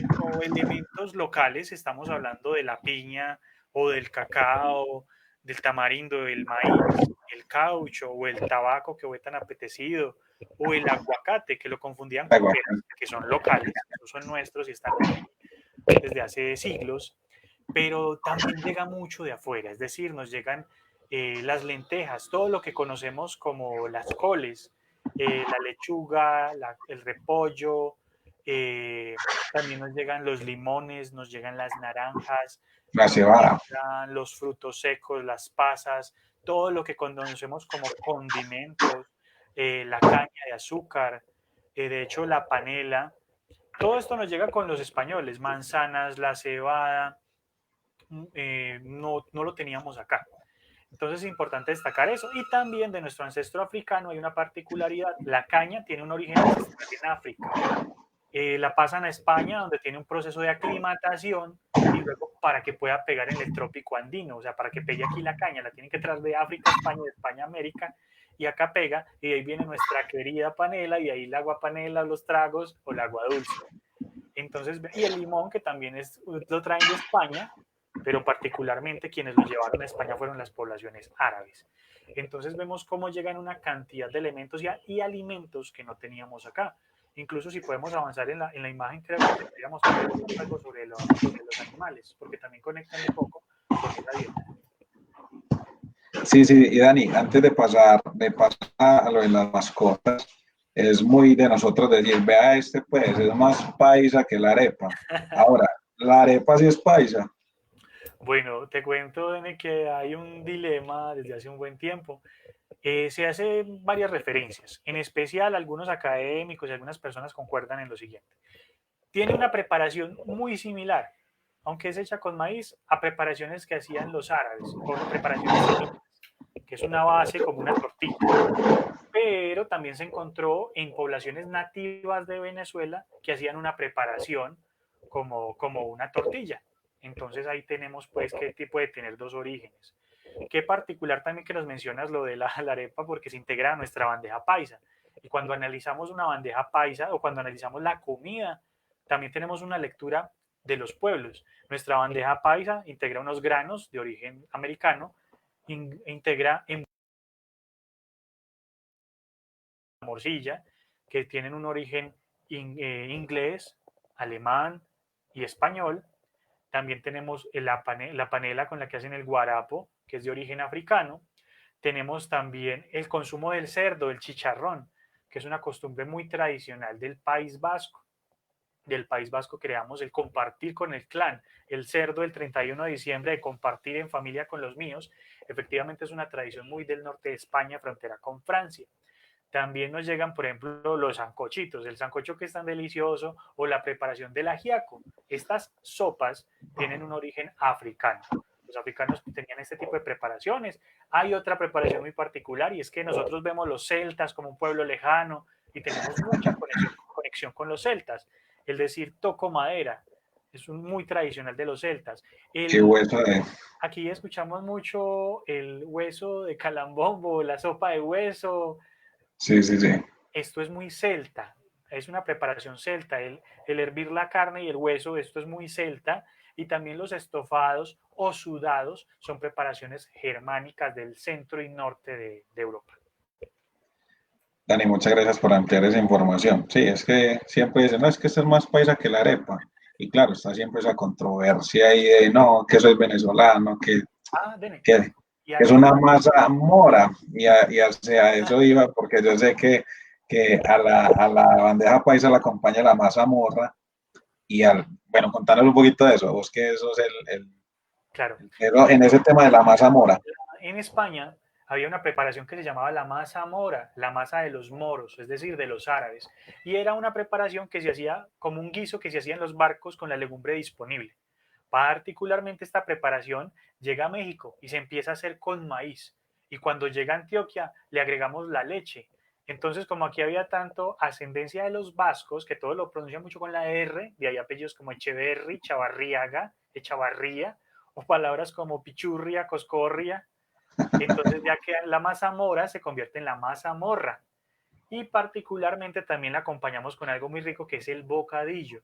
elementos locales, estamos hablando de la piña o del cacao, del tamarindo, del maíz, el caucho o el tabaco que fue tan apetecido, o el aguacate que lo confundían con peras, que son locales, esos son nuestros y están aquí desde hace siglos, pero también llega mucho de afuera, es decir, nos llegan las lentejas, todo lo que conocemos como las coles, la lechuga, el repollo, eh, también nos llegan los limones, nos llegan las naranjas, La nos cebada. llegan los frutos secos, las pasas, todo lo que conocemos como condimentos, la caña de azúcar, de hecho la panela, todo esto nos llega con los españoles, manzanas, la cebada, no lo teníamos acá. Entonces es importante destacar eso. Y también de nuestro ancestro africano hay una particularidad. La caña tiene un origen ancestral en África. La pasan a España, donde tiene un proceso de aclimatación y luego para que pueda pegar en el trópico andino, o sea, para que pegue aquí la caña, la tienen que traer de África a España, de España a América, y acá pega, y de ahí viene nuestra querida panela, y de ahí el agua panela, los tragos o el agua dulce. Entonces, y el limón, que también lo traen de España, pero particularmente quienes lo llevaron a España fueron las poblaciones árabes. Entonces vemos cómo llegan una cantidad de elementos y alimentos que no teníamos acá. Incluso si podemos avanzar en la imagen, creo que podríamos poder ver algo sobre los animales, porque también conectan un poco con esa dieta. Sí, sí, y Dani, antes de pasar a lo de las mascotas, es muy de nosotros decir, vea este pues, es más paisa que la arepa. Ahora, la arepa sí es paisa. Bueno, te cuento, Dene, que hay un dilema desde hace un buen tiempo. Se hacen varias referencias, en especial algunos académicos y algunas personas concuerdan en lo siguiente. Tiene una preparación muy similar, aunque es hecha con maíz, a preparaciones que hacían los árabes, o preparaciones semitas, que es una base como una tortilla. Pero también se encontró en poblaciones nativas de Venezuela que hacían una preparación como una tortilla. Entonces ahí tenemos pues que puede tener dos orígenes. Qué particular también que nos mencionas lo de la arepa porque se integra a nuestra bandeja paisa. Y cuando analizamos una bandeja paisa o cuando analizamos la comida, también tenemos una lectura de los pueblos. Nuestra bandeja paisa integra unos granos de origen americano, integra en morcilla, que tienen un origen inglés, alemán y español. También tenemos la panela con la que hacen el guarapo, que es de origen africano. Tenemos también el consumo del cerdo, el chicharrón, que es una costumbre muy tradicional del País Vasco. del País Vasco creamos el compartir con el clan, el cerdo del 31 de diciembre, de compartir en familia con los míos. Efectivamente es una tradición muy del norte de España, frontera con Francia. También nos llegan, por ejemplo, los sancochitos, el sancocho que es tan delicioso, o la preparación del ajiaco. Estas sopas tienen un origen africano. Los africanos tenían este tipo de preparaciones. Hay otra preparación muy particular, y es que nosotros vemos los celtas como un pueblo lejano y tenemos mucha conexión con los celtas. El decir toco madera es un muy tradicional de los celtas. Qué hueso de... Aquí escuchamos mucho el hueso de calambombo, la sopa de hueso. Sí, sí, sí. Esto es muy celta, es una preparación celta, el hervir la carne y el hueso, esto es muy celta, y también los estofados o sudados son preparaciones germánicas del centro y norte de Europa. Dani, muchas gracias por ampliar esa información. Sí, es que siempre dicen, no, es que este es más paisa que la arepa. Y claro, está siempre esa controversia ahí de, no, que soy venezolano, que es una masa mora. Y hacia eso iba, porque yo sé que a la bandeja paisa la acompaña la masa morra. Bueno, contanos un poquito de eso, vos que eso es claro. en ese tema de la masa mora. En España había una preparación que se llamaba la masa mora, la masa de los moros, es decir, de los árabes. Y era una preparación que se hacía como un guiso que se hacía en los barcos con la legumbre disponible. Particularmente esta preparación llega a México y se empieza a hacer con maíz. Y cuando llega a Antioquia le agregamos la leche. Entonces, como aquí había tanto ascendencia de los vascos, que todo lo pronuncian mucho con la R, de ahí apellidos como Echeverri, Chavarriaga, Echavarría, o palabras como pichurria, coscorria, entonces ya que la masa mora se convierte en la masa morra. Y particularmente también la acompañamos con algo muy rico que es el bocadillo.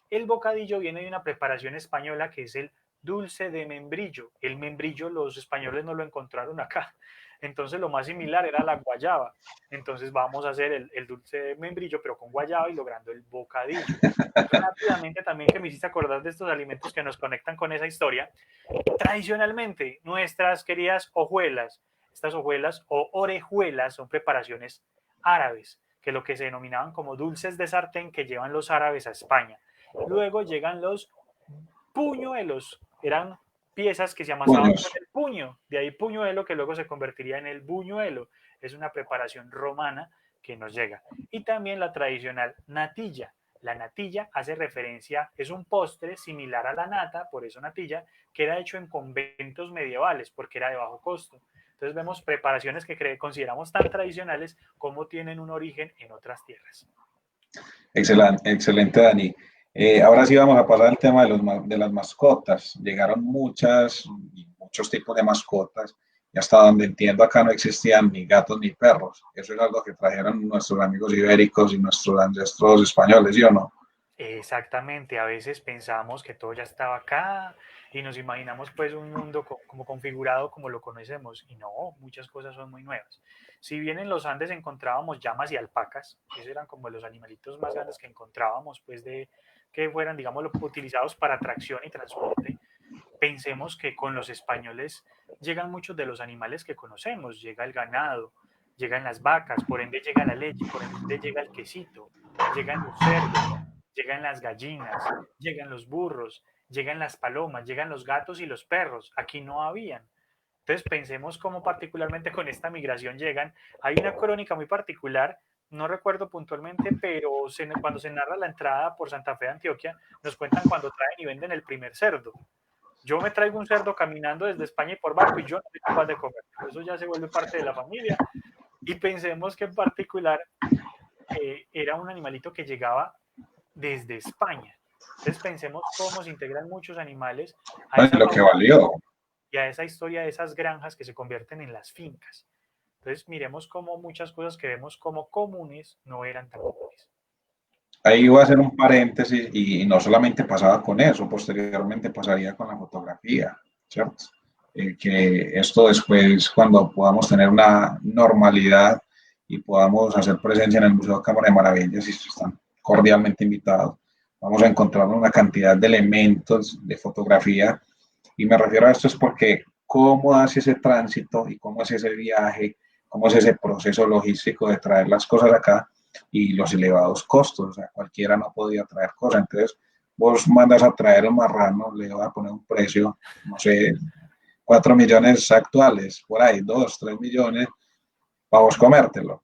El bocadillo viene de una preparación española que es el dulce de membrillo. El membrillo los españoles no lo encontraron acá. Entonces lo más similar era la guayaba. Entonces vamos a hacer el dulce de membrillo pero con guayaba y logrando el bocadillo. Rápidamente también que me hiciste acordar de estos alimentos que nos conectan con esa historia. Tradicionalmente nuestras queridas hojuelas, estas hojuelas o orejuelas son preparaciones árabes, que lo que se denominaban como dulces de sartén que llevan los árabes a España. Luego llegan los puñuelos, eran piezas que se amasaban con el puño, de ahí puñuelo que luego se convertiría en el buñuelo. Es una preparación romana que nos llega. Y también la tradicional natilla. La natilla hace referencia, es un postre similar a la nata, por eso natilla, que era hecho en conventos medievales porque era de bajo costo. Entonces vemos preparaciones que consideramos tan tradicionales como tienen un origen en otras tierras. Excelente, excelente, Dani. Ahora sí vamos a pasar al tema de las mascotas. Llegaron muchos tipos de mascotas y hasta donde entiendo acá no existían ni gatos ni perros. Eso es algo que trajeron nuestros amigos ibéricos y nuestros ancestros españoles, ¿sí o no? Exactamente, a veces pensamos que todo ya estaba acá y nos imaginamos pues un mundo como configurado como lo conocemos y no, muchas cosas son muy nuevas. Si bien en los Andes encontrábamos llamas y alpacas, esos eran como los animalitos más grandes que encontrábamos pues de que fueran digamos utilizados para tracción y transporte, pensemos que con los españoles llegan muchos de los animales que conocemos, llega el ganado, llegan las vacas, por ende llega la leche, por ende llega el quesito, llegan los cerdos, llegan las gallinas, llegan los burros, llegan las palomas, llegan los gatos y los perros. Aquí no habían. Entonces pensemos cómo particularmente con esta migración llegan. Hay una crónica muy particular, no recuerdo puntualmente, pero cuando se narra la entrada por Santa Fe de Antioquia, nos cuentan cuando traen y venden el primer cerdo. Yo me traigo un cerdo caminando desde España y por barco y yo no soy capaz de comer. Eso ya se vuelve parte de la familia. Y pensemos que en particular era un animalito que llegaba desde España. Entonces pensemos cómo se integran muchos animales a esa lo que valió. y a esa historia de esas granjas que se convierten en las fincas. Entonces miremos cómo muchas cosas que vemos como comunes no eran tan comunes. Ahí voy a hacer un paréntesis y no solamente pasaba con eso, posteriormente pasaría con la fotografía, ¿cierto? Que esto después, cuando podamos tener una normalidad y podamos hacer presencia en el Museo de Cámara de Maravillas, y están cordialmente invitados, vamos a encontrar una cantidad de elementos de fotografía, y me refiero a esto es porque cómo hace ese tránsito y cómo es ese viaje, cómo es ese proceso logístico de traer las cosas acá, y los elevados costos, o sea, cualquiera no podía traer cosas. Entonces, vos mandas a traer un marrano, le vas a poner un precio, no sé, 4 millones actuales, por ahí, 2, 3 millones, para vos comértelo.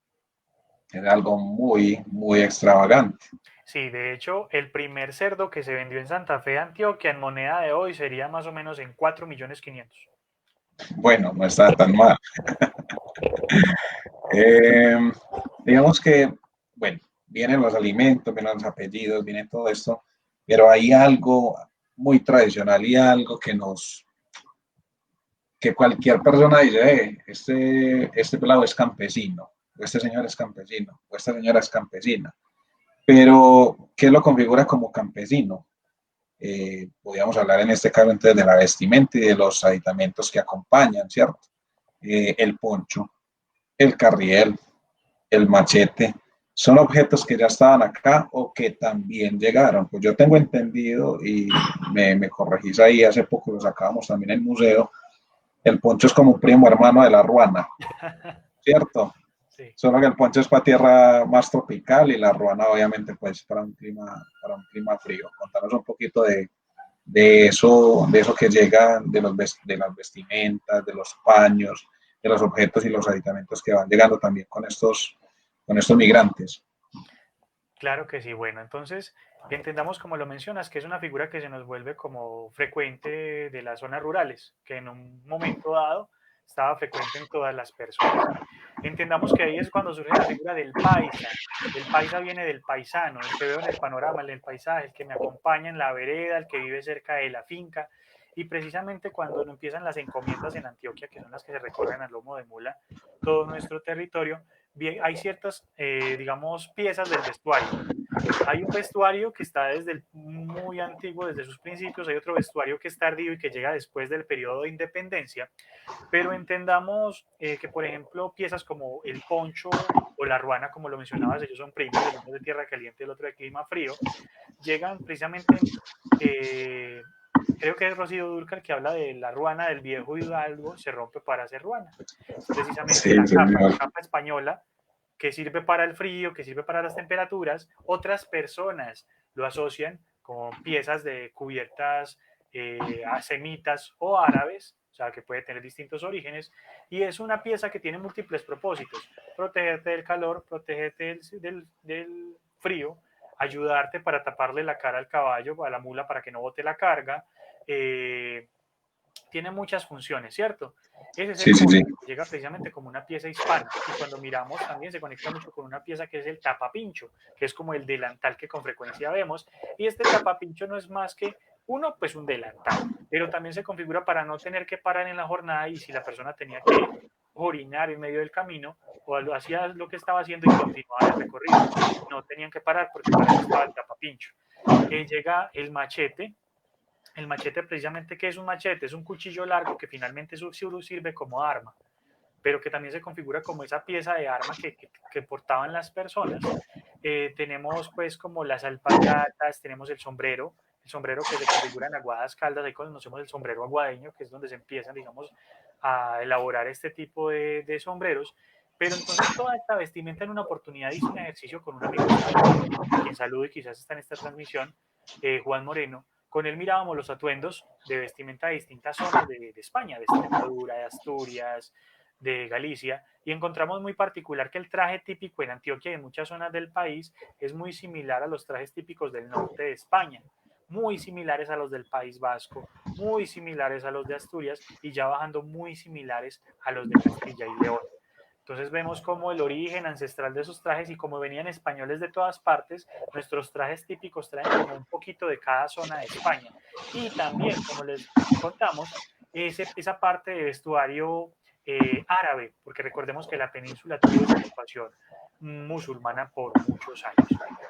Era algo muy, muy extravagante. Sí, de hecho, el primer cerdo que se vendió en Santa Fe, Antioquia, en moneda de hoy sería más o menos en 4.500.000. Bueno, no está tan mal. Eh, digamos que, bueno, vienen los alimentos, vienen los apellidos, viene todo esto, pero hay algo muy tradicional y algo que cualquier persona dice, este pelado es campesino, o este señor es campesino, o esta señora es campesina. Pero, ¿qué lo configura como campesino? Podríamos hablar en este caso entonces de la vestimenta y de los aditamentos que acompañan, ¿cierto? El poncho, el carriel, el machete, son objetos que ya estaban acá o que también llegaron. Pues yo tengo entendido, y me corregís ahí, hace poco lo sacábamos también en el museo, el poncho es como un primo hermano de la ruana, ¿cierto? Sí. Solo que el poncho es para tierra más tropical y la ruana obviamente pues para un clima frío. Contanos un poquito de eso que llega de las vestimentas, de los paños, de los objetos y los aditamentos que van llegando también con estos migrantes. Claro que sí. Bueno, entonces entendamos, como lo mencionas, que es una figura que se nos vuelve como frecuente de las zonas rurales, que en un momento dado estaba frecuente en todas las personas. Entendamos que ahí es cuando surge la figura del paisa. El paisa viene del paisano, el que veo en el panorama, en el paisaje, el que me acompaña en la vereda, el que vive cerca de la finca. Y precisamente cuando empiezan las encomiendas en Antioquia, que son las que se recorren al lomo de mula, todo nuestro territorio, hay ciertas, digamos, piezas del vestuario. Hay un vestuario que está desde el muy antiguo, desde sus principios, hay otro vestuario que es tardío y que llega después del periodo de independencia, pero entendamos que, por ejemplo, piezas como el poncho o la ruana, como lo mencionabas, ellos son primos, el uno es de tierra caliente y el otro de clima frío, llegan precisamente, eh, creo que es Rocío Dúrcal que habla de la ruana del viejo hidalgo, se rompe para hacer ruana. Es precisamente Sí, la señor. capa española que sirve para el frío, que sirve para las temperaturas. Otras personas lo asocian con piezas de cubiertas semitas o árabes, o sea, que puede tener distintos orígenes, y es una pieza que tiene múltiples propósitos: protegerte del calor, protegerte del frío, ayudarte para taparle la cara al caballo, a la mula, para que no bote la carga. Tiene muchas funciones, ¿cierto? Ese es el Sí, sí, sí. poncho, que llega precisamente como una pieza hispana, y cuando miramos también se conecta mucho con una pieza que es el tapapincho, que es como el delantal que con frecuencia vemos, y este tapapincho no es más que uno, pues un delantal, pero también se configura para no tener que parar en la jornada, y si la persona tenía que orinar en medio del camino, o hacía lo que estaba haciendo y continuaba el recorrido, no tenían que parar porque para eso estaba el tapapincho. Llega el machete, precisamente, ¿qué es un machete? Es un cuchillo largo que finalmente sirve como arma, pero que también se configura como esa pieza de arma que portaban las personas. Tenemos pues como las alpargatas, tenemos el sombrero que se configura en Aguadas Caldas, ahí conocemos el sombrero aguadeño, que es donde se empiezan, digamos, a elaborar este tipo de sombreros. Pero entonces toda esta vestimenta, en una oportunidad hice un ejercicio con un amigo español, a quien saludo y quizás está en esta transmisión, Juan Moreno. Con él mirábamos los atuendos de vestimenta de distintas zonas de España, de Extremadura, de Asturias, de Galicia, y encontramos muy particular que el traje típico en Antioquia y en muchas zonas del país es muy similar a los trajes típicos del norte de España, muy similares a los del País Vasco, muy similares a los de Asturias, y ya bajando muy similares a los de Castilla y León. Entonces vemos como el origen ancestral de esos trajes, y como venían españoles de todas partes, nuestros trajes típicos traen como un poquito de cada zona de España. Y también, como les contamos, esa parte de vestuario árabe, porque recordemos que la península tuvo esa ocupación musulmana por muchos años.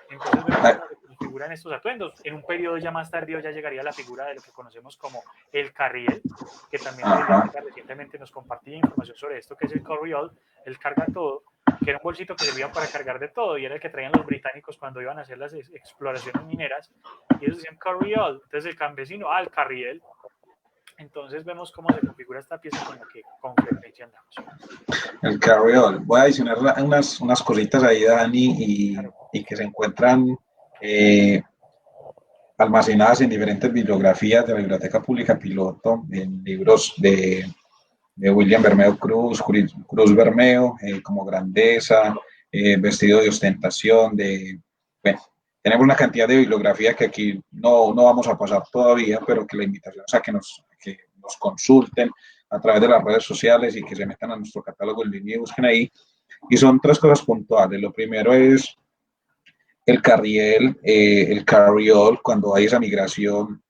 Entonces vemos cómo se configuran estos atuendos. En un periodo ya más tardío ya llegaría la figura de lo que conocemos como el carriel, que también Ajá. Adriana recientemente nos compartía información sobre esto, que es el carriel, el carga todo, que era un bolsito que servía para cargar de todo, y era el que traían los británicos cuando iban a hacer las exploraciones mineras, y ellos decían carriel. Entonces el campesino, el carriel. Entonces vemos cómo se configura esta pieza con la que con frecuencia andamos. El carriol. Voy a adicionar unas cositas ahí, Dani, Claro, y que se encuentran almacenadas en diferentes bibliografías de la Biblioteca Pública Piloto, en libros de William Bermeo Cruz Bermeo, como Grandeza, Vestido de Ostentación, bueno, tenemos una cantidad de bibliografía que aquí no vamos a pasar todavía, pero que la invitación es a que nos consulten a través de las redes sociales y que se metan a nuestro catálogo en línea y busquen ahí. Y son tres cosas puntuales. Lo primero es el carriol, cuando hay esa migración,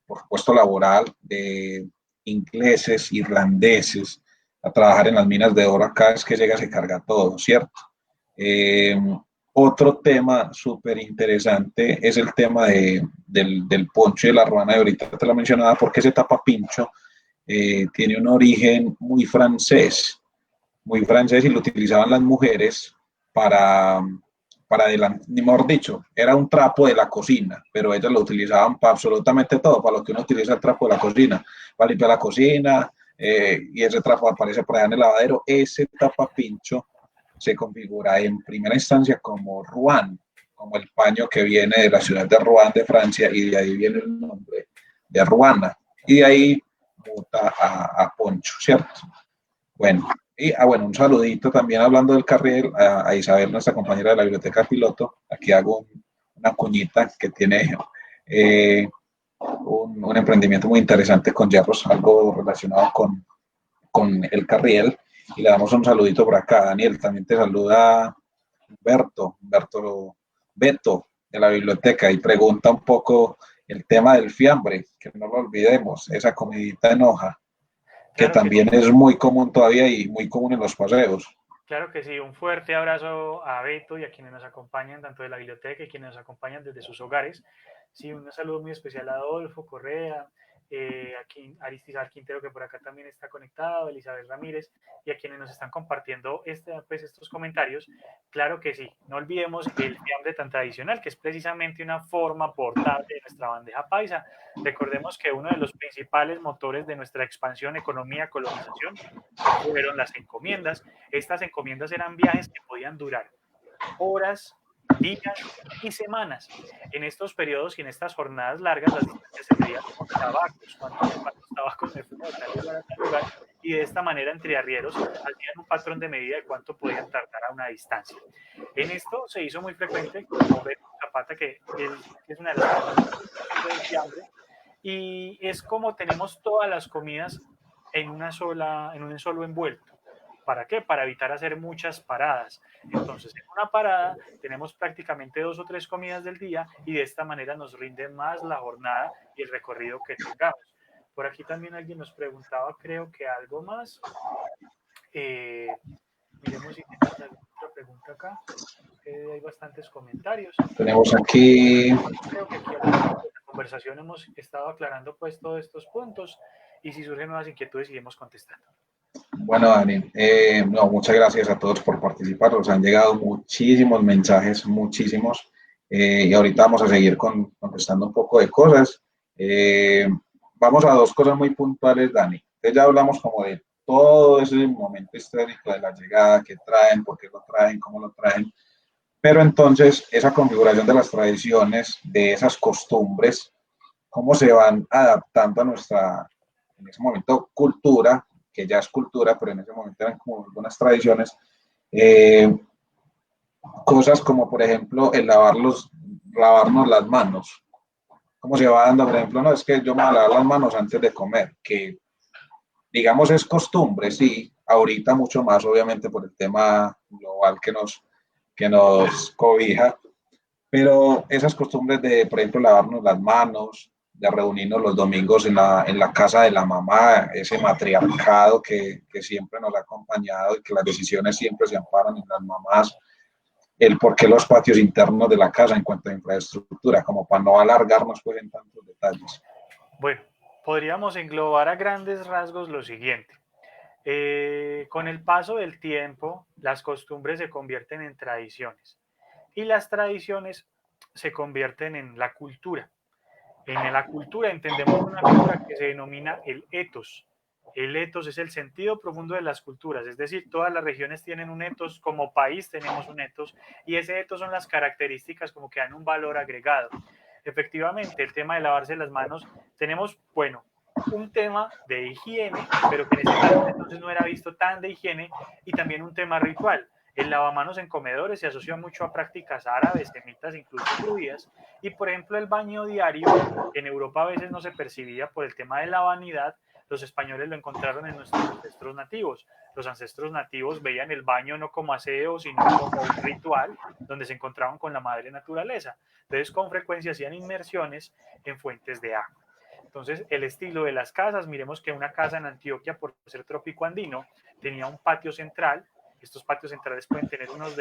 por supuesto, laboral de ingleses, irlandeses, a trabajar en las minas de oro, acá es que llega, se carga todo, ¿cierto? Eh, Otro tema súper interesante es el tema del poncho y de la ruana, de ahorita te lo mencionaba, porque ese tapa pincho tiene un origen muy francés y lo utilizaban las mujeres para, para adelante, ni mejor dicho, era un trapo de la cocina, pero ellas lo utilizaban para absolutamente todo, para lo que uno utiliza el trapo de la cocina, para limpiar la cocina, y ese trapo aparece por allá en el lavadero. Ese tapapincho se configura en primera instancia como Rouen, como el paño que viene de la ciudad de Rouen de Francia, y de ahí viene el nombre de Ruana, y de ahí muta a poncho, ¿cierto? Bueno, bueno, un saludito también hablando del carril a Isabel, nuestra compañera de la biblioteca piloto. Aquí hago una cuñita que tiene un emprendimiento muy interesante con hierros, algo relacionado con el carril. Y le damos un saludito por acá. Daniel, también te saluda Beto de la biblioteca, y pregunta un poco el tema del fiambre, que no lo olvidemos, esa comidita en hoja, que claro que también sí. es muy común todavía y muy común en los paseos. Claro que sí, un fuerte abrazo a Beto y a quienes nos acompañan, tanto de la biblioteca y quienes nos acompañan desde sus hogares. Sí, un saludo muy especial a Adolfo Correa, a Aristizar Quintero, que por acá también está conectado, Elizabeth Ramírez, y a quienes nos están compartiendo pues, estos comentarios. Claro que sí, no olvidemos el fiambre tan tradicional, que es precisamente una forma portable de nuestra bandeja paisa. Recordemos que uno de los principales motores de nuestra expansión, economía, colonización, fueron las encomiendas. Estas encomiendas eran viajes que podían durar horas, días y semanas. En estos periodos y en estas jornadas largas, las distancias se medían con tabacos, cuántos tabacos me fumo de tal lugar a tal lugar, y de esta manera entre arrieros hacían un patrón de medida de cuánto podían tardar a una distancia. En esto se hizo muy frecuente, como ve Zapata, que es una de las personas del fiambre, y es como tenemos todas las comidas en un solo envuelto. ¿Para qué? Para evitar hacer muchas paradas. Entonces, en una parada tenemos prácticamente 2 o 3 comidas del día y de esta manera nos rinde más la jornada y el recorrido que tengamos. Por aquí también alguien nos preguntaba, creo que algo más. Eh, Miremos si tenemos alguna otra pregunta acá. Hay bastantes comentarios. Tenemos aquí, Creo que aquí a lo largo de la conversación hemos estado aclarando pues todos estos puntos y si surgen nuevas inquietudes iremos contestando. bueno, Dani, no, muchas gracias a todos por participar. Nos han llegado muchísimos mensajes, muchísimos, y ahorita vamos a seguir contestando un poco de cosas. Eh, Vamos a dos cosas muy puntuales, Dani. Entonces ya hablamos como de todo ese momento histórico de la llegada, que traen, por qué lo traen, cómo lo traen. Pero entonces, esa configuración de las tradiciones, de esas costumbres, cómo se van adaptando a nuestra, en ese momento, cultura, que ya es cultura, pero en ese momento eran como algunas tradiciones, eh, cosas como, por ejemplo, lavarnos las manos. ¿Cómo se va dando? Por ejemplo, no, es que yo me voy a lavar las manos antes de comer, que digamos es costumbre, sí, ahorita mucho más, obviamente, por el tema global que nos cobija. Pero esas costumbres de, por ejemplo, lavarnos las manos, de reunirnos los domingos en la casa de la mamá, ese matriarcado que siempre nos ha acompañado y que las decisiones siempre se amparan en las mamás, el por qué los patios internos de la casa en cuanto a infraestructura, como para no alargarnos pues en tantos detalles. Bueno, podríamos englobar a grandes rasgos lo siguiente. Con el paso del tiempo, las costumbres se convierten en tradiciones y las tradiciones se convierten en la cultura. En la cultura entendemos una figura que se denomina el ethos. El ethos es el sentido profundo de las culturas, es decir, todas las regiones tienen un ethos, como país tenemos un ethos, y ese ethos son las características como que dan un valor agregado. Efectivamente, el tema de lavarse las manos, tenemos, bueno, un tema de higiene, pero que en ese entonces no era visto tan de higiene, y también un tema ritual. El lavamanos en comedores se asocia mucho a prácticas árabes, semitas, incluso judías, y por ejemplo el baño diario en Europa a veces no se percibía por el tema de la vanidad. Los españoles lo encontraron en nuestros ancestros nativos. Los ancestros nativos veían el baño no como aseo, sino como un ritual donde se encontraban con la madre naturaleza. Entonces, con frecuencia hacían inmersiones en fuentes de agua. Entonces, el estilo de las casas, miremos que una casa en Antioquia, por ser trópico andino, tenía un patio central. Estos patios centrales pueden tener unos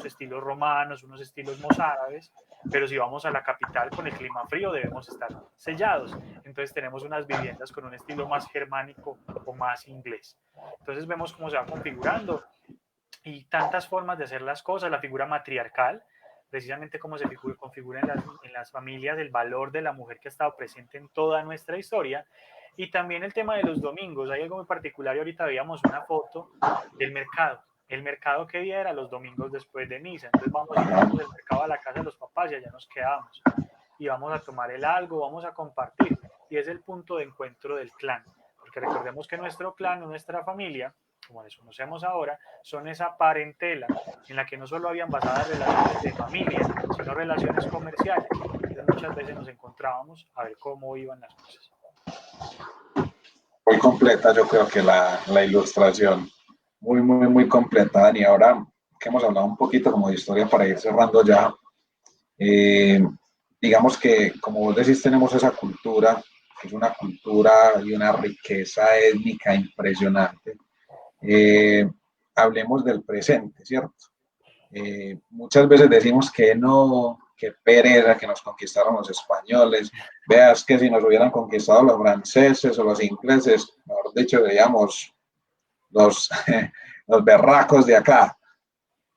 estilos romanos, unos estilos mozárabes, pero si vamos a la capital con el clima frío debemos estar sellados. Entonces tenemos unas viviendas con un estilo más germánico o más inglés. Entonces vemos cómo se va configurando y tantas formas de hacer las cosas, la figura matriarcal, precisamente cómo se configura en las familias el valor de la mujer que ha estado presente en toda nuestra historia, y también el tema de los domingos. Hay algo muy particular y ahorita veíamos una foto del mercado. El mercado, ¿qué día era? Los domingos después de misa. Entonces vamos y llevamos el mercado a la casa de los papás y allá nos quedamos. Y vamos a tomar el algo, vamos a compartir. Y es el punto de encuentro del clan. Porque recordemos que nuestro clan, nuestra familia, como les conocemos ahora, son esa parentela en la que no solo habían basadas relaciones de familia, sino relaciones comerciales. Entonces muchas veces nos encontrábamos a ver cómo iban las cosas. Muy completa, yo creo que la ilustración. Muy completa, Dani. Ahora que hemos hablado un poquito como de historia para ir cerrando ya, digamos que, como vos decís, tenemos esa cultura, que es una cultura y una riqueza étnica impresionante. Hablemos del presente, ¿cierto? Muchas veces decimos que no, que pereza, que nos conquistaron los españoles. Veas que si nos hubieran conquistado los franceses o los ingleses, mejor dicho, veíamos los, los berracos de acá.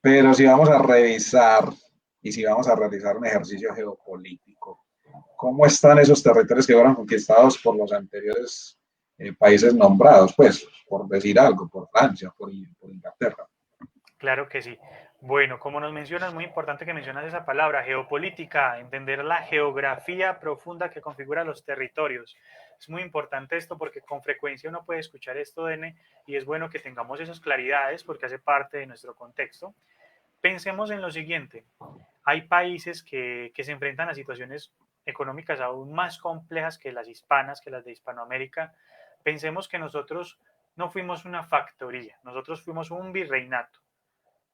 Pero si vamos a revisar y si vamos a realizar un ejercicio geopolítico, ¿cómo están esos territorios que fueron conquistados por los anteriores países nombrados? Pues, por decir algo, por Francia, por Inglaterra. Claro que sí. Bueno, como nos mencionas, muy importante que mencionas esa palabra, geopolítica, entender la geografía profunda que configura los territorios. Es muy importante esto porque con frecuencia uno puede escuchar esto, Dene, y es bueno que tengamos esas claridades porque hace parte de nuestro contexto. Pensemos en lo siguiente, hay países que se enfrentan a situaciones económicas aún más complejas que las hispanas, que las de Hispanoamérica. Pensemos que nosotros no fuimos una factoría, nosotros fuimos un virreinato.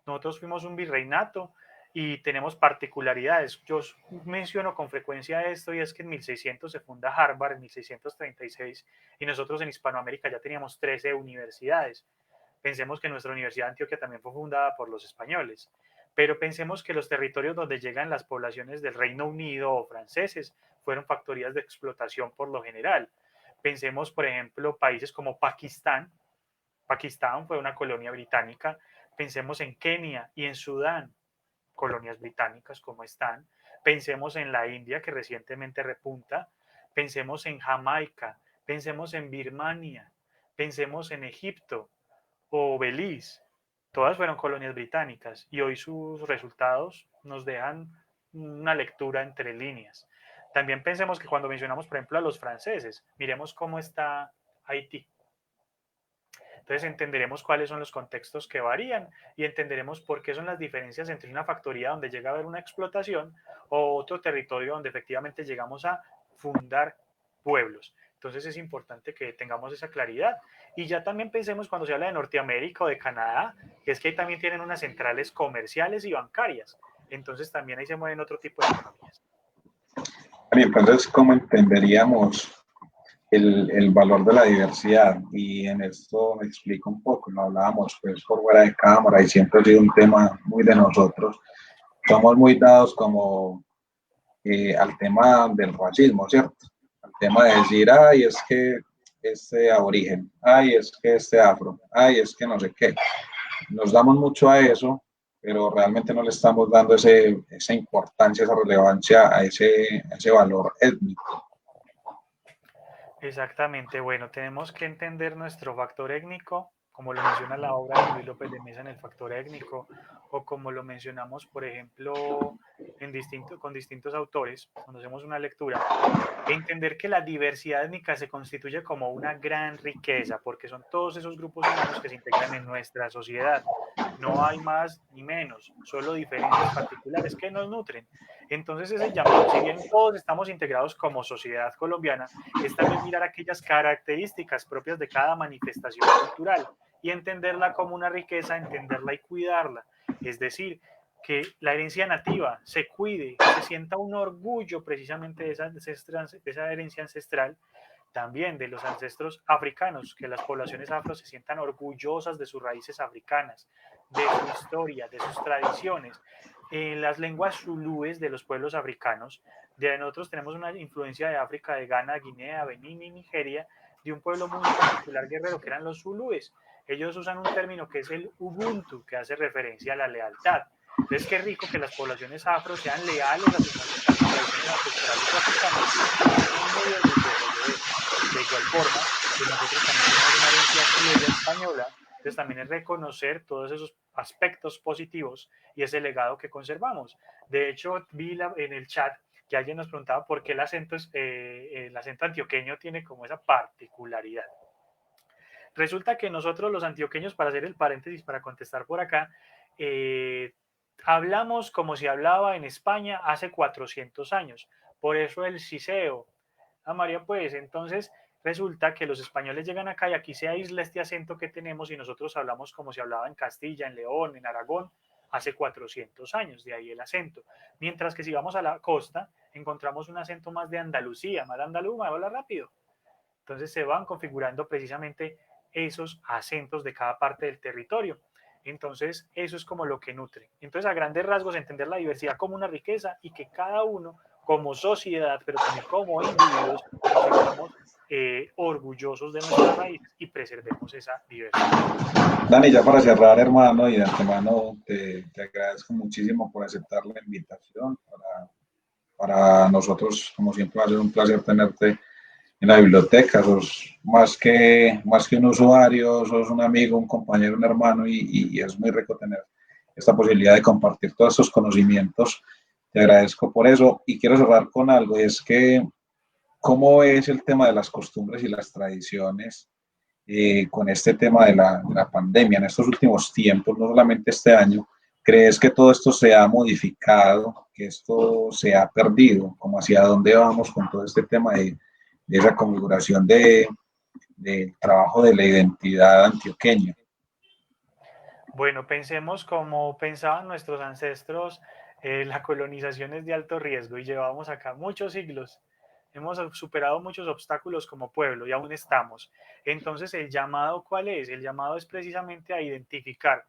Nosotros fuimos un virreinato y tenemos particularidades. Yo menciono con frecuencia esto y es que en 1600 se funda Harvard, en 1636, y nosotros en Hispanoamérica ya teníamos 13 universidades. Pensemos que nuestra Universidad de Antioquia también fue fundada por los españoles, pero pensemos que los territorios donde llegan las poblaciones del Reino Unido o franceses fueron factorías de explotación por lo general. Pensemos, por ejemplo, países como Pakistán. Pakistán fue una colonia británica. Pensemos en Kenia y en Sudán, colonias británicas como están. Pensemos en la India, que recientemente repunta. Pensemos en Jamaica. Pensemos en Birmania. Pensemos en Egipto o Belice. Todas fueron colonias británicas y hoy sus resultados nos dejan una lectura entre líneas. También pensemos que cuando mencionamos, por ejemplo, a los franceses, miremos cómo está Haití. Entonces entenderemos cuáles son los contextos que varían y entenderemos por qué son las diferencias entre una factoría donde llega a haber una explotación o otro territorio donde efectivamente llegamos a fundar pueblos. Entonces es importante que tengamos esa claridad. Y ya también pensemos cuando se habla de Norteamérica o de Canadá, que es que ahí también tienen unas centrales comerciales y bancarias. Entonces también ahí se mueven otro tipo de economías. Entonces, ¿cómo entenderíamos el valor de la diversidad? Y en esto me explico un poco, lo hablábamos pues por fuera de cámara y siempre ha sido un tema muy de nosotros. Somos muy dados como al tema del racismo, ¿cierto? Al tema de decir, ay, es que este aborigen, ay, es que este afro, ay, es que no sé qué. Nos damos mucho a eso, pero realmente no le estamos dando esa importancia, esa relevancia a ese valor étnico. Exactamente, bueno, tenemos que entender nuestro factor étnico, como lo menciona la obra de Luis López de Mesa en el factor étnico, o como lo mencionamos, por ejemplo, con distintos autores, cuando hacemos una lectura, entender que la diversidad étnica se constituye como una gran riqueza, porque son todos esos grupos humanos que se integran en nuestra sociedad. No hay más ni menos, solo diferencias particulares que nos nutren. Entonces ese llamado, si bien todos estamos integrados como sociedad colombiana, es también mirar aquellas características propias de cada manifestación cultural y entenderla como una riqueza, entenderla y cuidarla. Es decir, que la herencia nativa se cuide, se sienta un orgullo precisamente de esa herencia ancestral, también de los ancestros africanos, que las poblaciones afro se sientan orgullosas de sus raíces africanas, de su historia, de sus tradiciones. En las lenguas zulúes de los pueblos africanos, de nosotros tenemos una influencia de África, de Ghana, Guinea, Benín y Nigeria, de un pueblo muy particular guerrero que eran los zulúes. Ellos usan un término que es el Ubuntu, que hace referencia a la lealtad. Entonces, qué rico que las poblaciones afro sean leales a sus tradiciones ancestrales africanas y se sientan muy orgullosos de eso. De igual forma, pues nosotros también tenemos una herencia criolla española, entonces también es reconocer todos esos aspectos positivos y ese legado que conservamos. De hecho, vi en el chat que alguien nos preguntaba por qué el acento antioqueño tiene como esa particularidad. Resulta que nosotros los antioqueños, para hacer el paréntesis, para contestar por acá, hablamos como se hablaba en España hace 400 años. Por eso el siseo. Ah, María, pues entonces resulta que los españoles llegan acá y aquí se aísla este acento que tenemos y nosotros hablamos como se hablaba en Castilla, en León, en Aragón, hace 400 años, de ahí el acento. Mientras que si vamos a la costa, encontramos un acento más de Andalucía, más andaluz, más habla rápido. Entonces se van configurando precisamente esos acentos de cada parte del territorio. Entonces eso es como lo que nutre. Entonces a grandes rasgos entender la diversidad como una riqueza y que cada uno como sociedad, pero también como individuos, nos sintamos orgullosos de nuestras raíces y preservemos esa diversidad. Dani, ya para cerrar, hermano, y de antemano te agradezco muchísimo por aceptar la invitación. Para nosotros, como siempre, va a ser un placer tenerte en la biblioteca. Sos más que un usuario, sos un amigo, un compañero, un hermano, y es muy rico tener esta posibilidad de compartir todos estos conocimientos. Te agradezco por eso. Y quiero cerrar con algo, y es que, ¿cómo es el tema de las costumbres y las tradiciones con este tema de la pandemia en estos últimos tiempos, no solamente este año? ¿Crees que todo esto se ha modificado, que esto se ha perdido? ¿Cómo hacia dónde vamos con todo este tema de esa configuración de trabajo de la identidad antioqueña? Bueno, pensemos como pensaban nuestros ancestros, la colonización es de alto riesgo y llevamos acá muchos siglos. Hemos superado muchos obstáculos como pueblo y aún estamos. Entonces, ¿el llamado cuál es? El llamado es precisamente a identificar,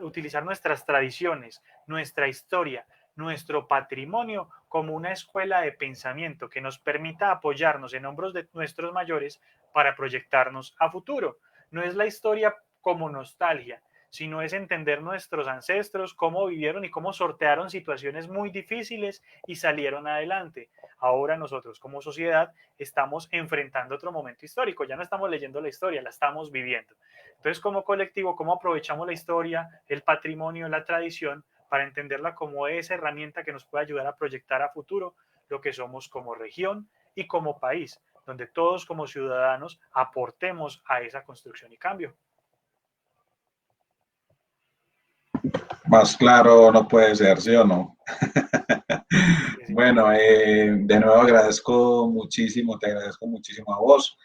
utilizar nuestras tradiciones, nuestra historia, nuestro patrimonio como una escuela de pensamiento que nos permita apoyarnos en hombros de nuestros mayores para proyectarnos a futuro. No es la historia como nostalgia, sino es entender nuestros ancestros, cómo vivieron y cómo sortearon situaciones muy difíciles y salieron adelante. Ahora nosotros como sociedad estamos enfrentando otro momento histórico, ya no estamos leyendo la historia, la estamos viviendo. Entonces, como colectivo, ¿cómo aprovechamos la historia, el patrimonio, la tradición para entenderla como esa herramienta que nos puede ayudar a proyectar a futuro lo que somos como región y como país, donde todos como ciudadanos aportemos a esa construcción y cambio? Más claro no puede ser, ¿sí o no? Bueno, de nuevo agradezco muchísimo, te agradezco muchísimo a vos.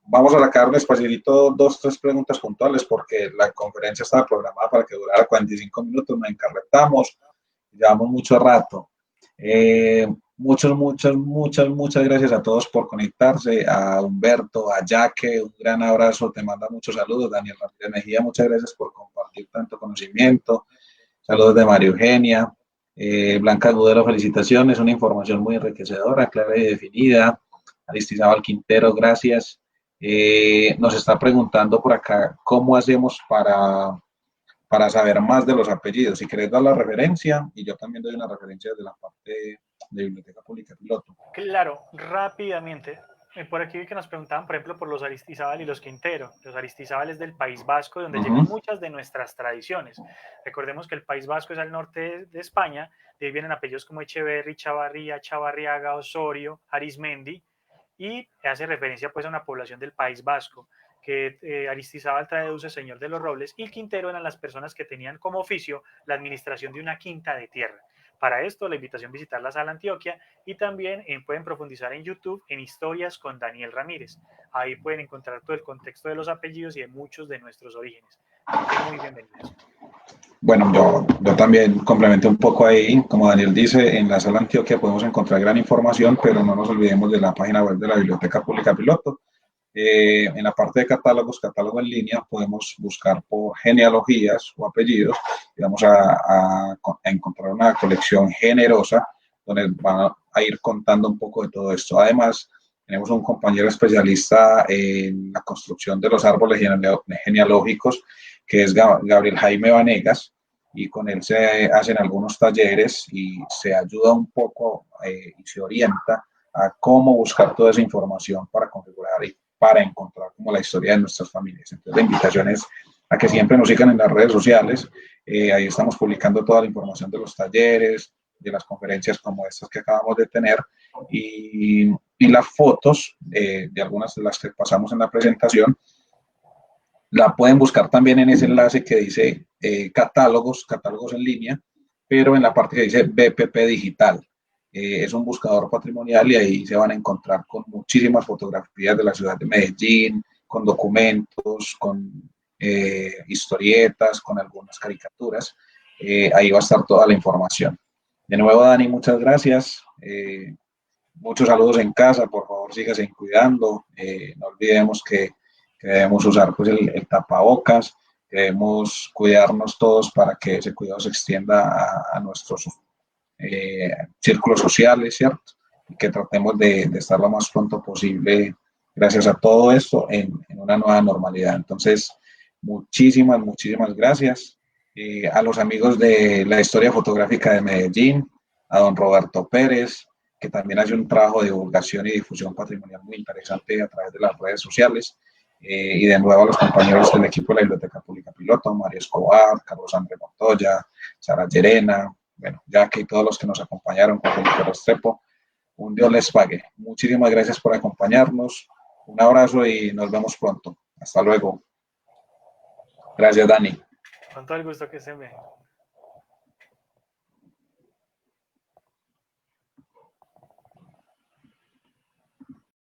Vamos a sacar un espacito, dos, tres preguntas puntuales, porque la conferencia estaba programada para que durara 45 minutos, nos encarretamos, llevamos mucho rato. Muchas gracias a todos por conectarse, a Humberto, a Jaque, un gran abrazo, te manda muchos saludos, Daniel Ramírez Mejía, muchas gracias por compartir tanto conocimiento, saludos de María Eugenia, Blanca Gudelo, felicitaciones, una información muy enriquecedora, clara y definida. Aristizábal Quintero, gracias. Nos está preguntando por acá cómo hacemos para saber más de los apellidos. Si querés dar la referencia, y yo también doy una referencia de la parte de Biblioteca Pública Piloto. Claro, rápidamente. Por aquí vi que nos preguntaban, por ejemplo, por los Aristizábal y los Quintero. Los Aristizábal es del País Vasco, donde llegan muchas de nuestras tradiciones. Recordemos que el País Vasco es al norte de España, de ahí vienen apellidos como Echeverri, Chavarría, Chavarriaga, Osorio, Arismendi, y hace referencia pues a una población del País Vasco, que Aristizábal traduce señor de los robles, y Quintero eran las personas que tenían como oficio la administración de una quinta de tierra. Para esto, la invitación a visitar la sala Antioquia y también pueden profundizar en YouTube en Historias con Daniel Ramírez. Ahí pueden encontrar todo el contexto de los apellidos y de muchos de nuestros orígenes. Así que muy bienvenidos. Bueno, yo también complemento un poco ahí. Como Daniel dice, en la sala Antioquia podemos encontrar gran información, pero no nos olvidemos de la página web de la Biblioteca Pública Piloto. En la parte de catálogos, catálogo en línea, podemos buscar por genealogías o apellidos y vamos a encontrar una colección generosa donde van a ir contando un poco de todo esto. Además, tenemos un compañero especialista en la construcción de los árboles genealógicos, que es Gabriel Jaime Vanegas, y con él se hacen algunos talleres y se ayuda un poco y se orienta a cómo buscar toda esa información para configurar y para encontrar como la historia de nuestras familias. Entonces, la invitación es a que siempre nos sigan en las redes sociales. Ahí estamos publicando toda la información de los talleres, de las conferencias como estas que acabamos de tener y las fotos de algunas de las que pasamos en la presentación. La pueden buscar también en ese enlace que dice catálogos en línea, pero en la parte que dice BPP Digital. Es un buscador patrimonial y ahí se van a encontrar con muchísimas fotografías de la ciudad de Medellín, con documentos, con historietas, con algunas caricaturas. Ahí va a estar toda la información. De nuevo, Dani, muchas gracias. Muchos saludos en casa, por favor, síganse cuidando. No olvidemos que debemos usar pues, el tapabocas, que debemos cuidarnos todos para que ese cuidado se extienda a nuestros círculos sociales, ¿cierto? Y que tratemos de estar lo más pronto posible, gracias a todo esto, en una nueva normalidad. Entonces, muchísimas gracias a los amigos de la historia fotográfica de Medellín, a don Roberto Pérez, que también hace un trabajo de divulgación y difusión patrimonial muy interesante a través de las redes sociales. Y de nuevo a los compañeros del equipo de la Biblioteca Pública Piloto, María Escobar, Carlos André Montoya, Sara Llerena, bueno, Jackie y todos los que nos acompañaron con Felipe Restrepo, un Dios les pague. Muchísimas gracias por acompañarnos, un abrazo y nos vemos pronto. Hasta luego. Gracias, Dani. Con todo el gusto que se me.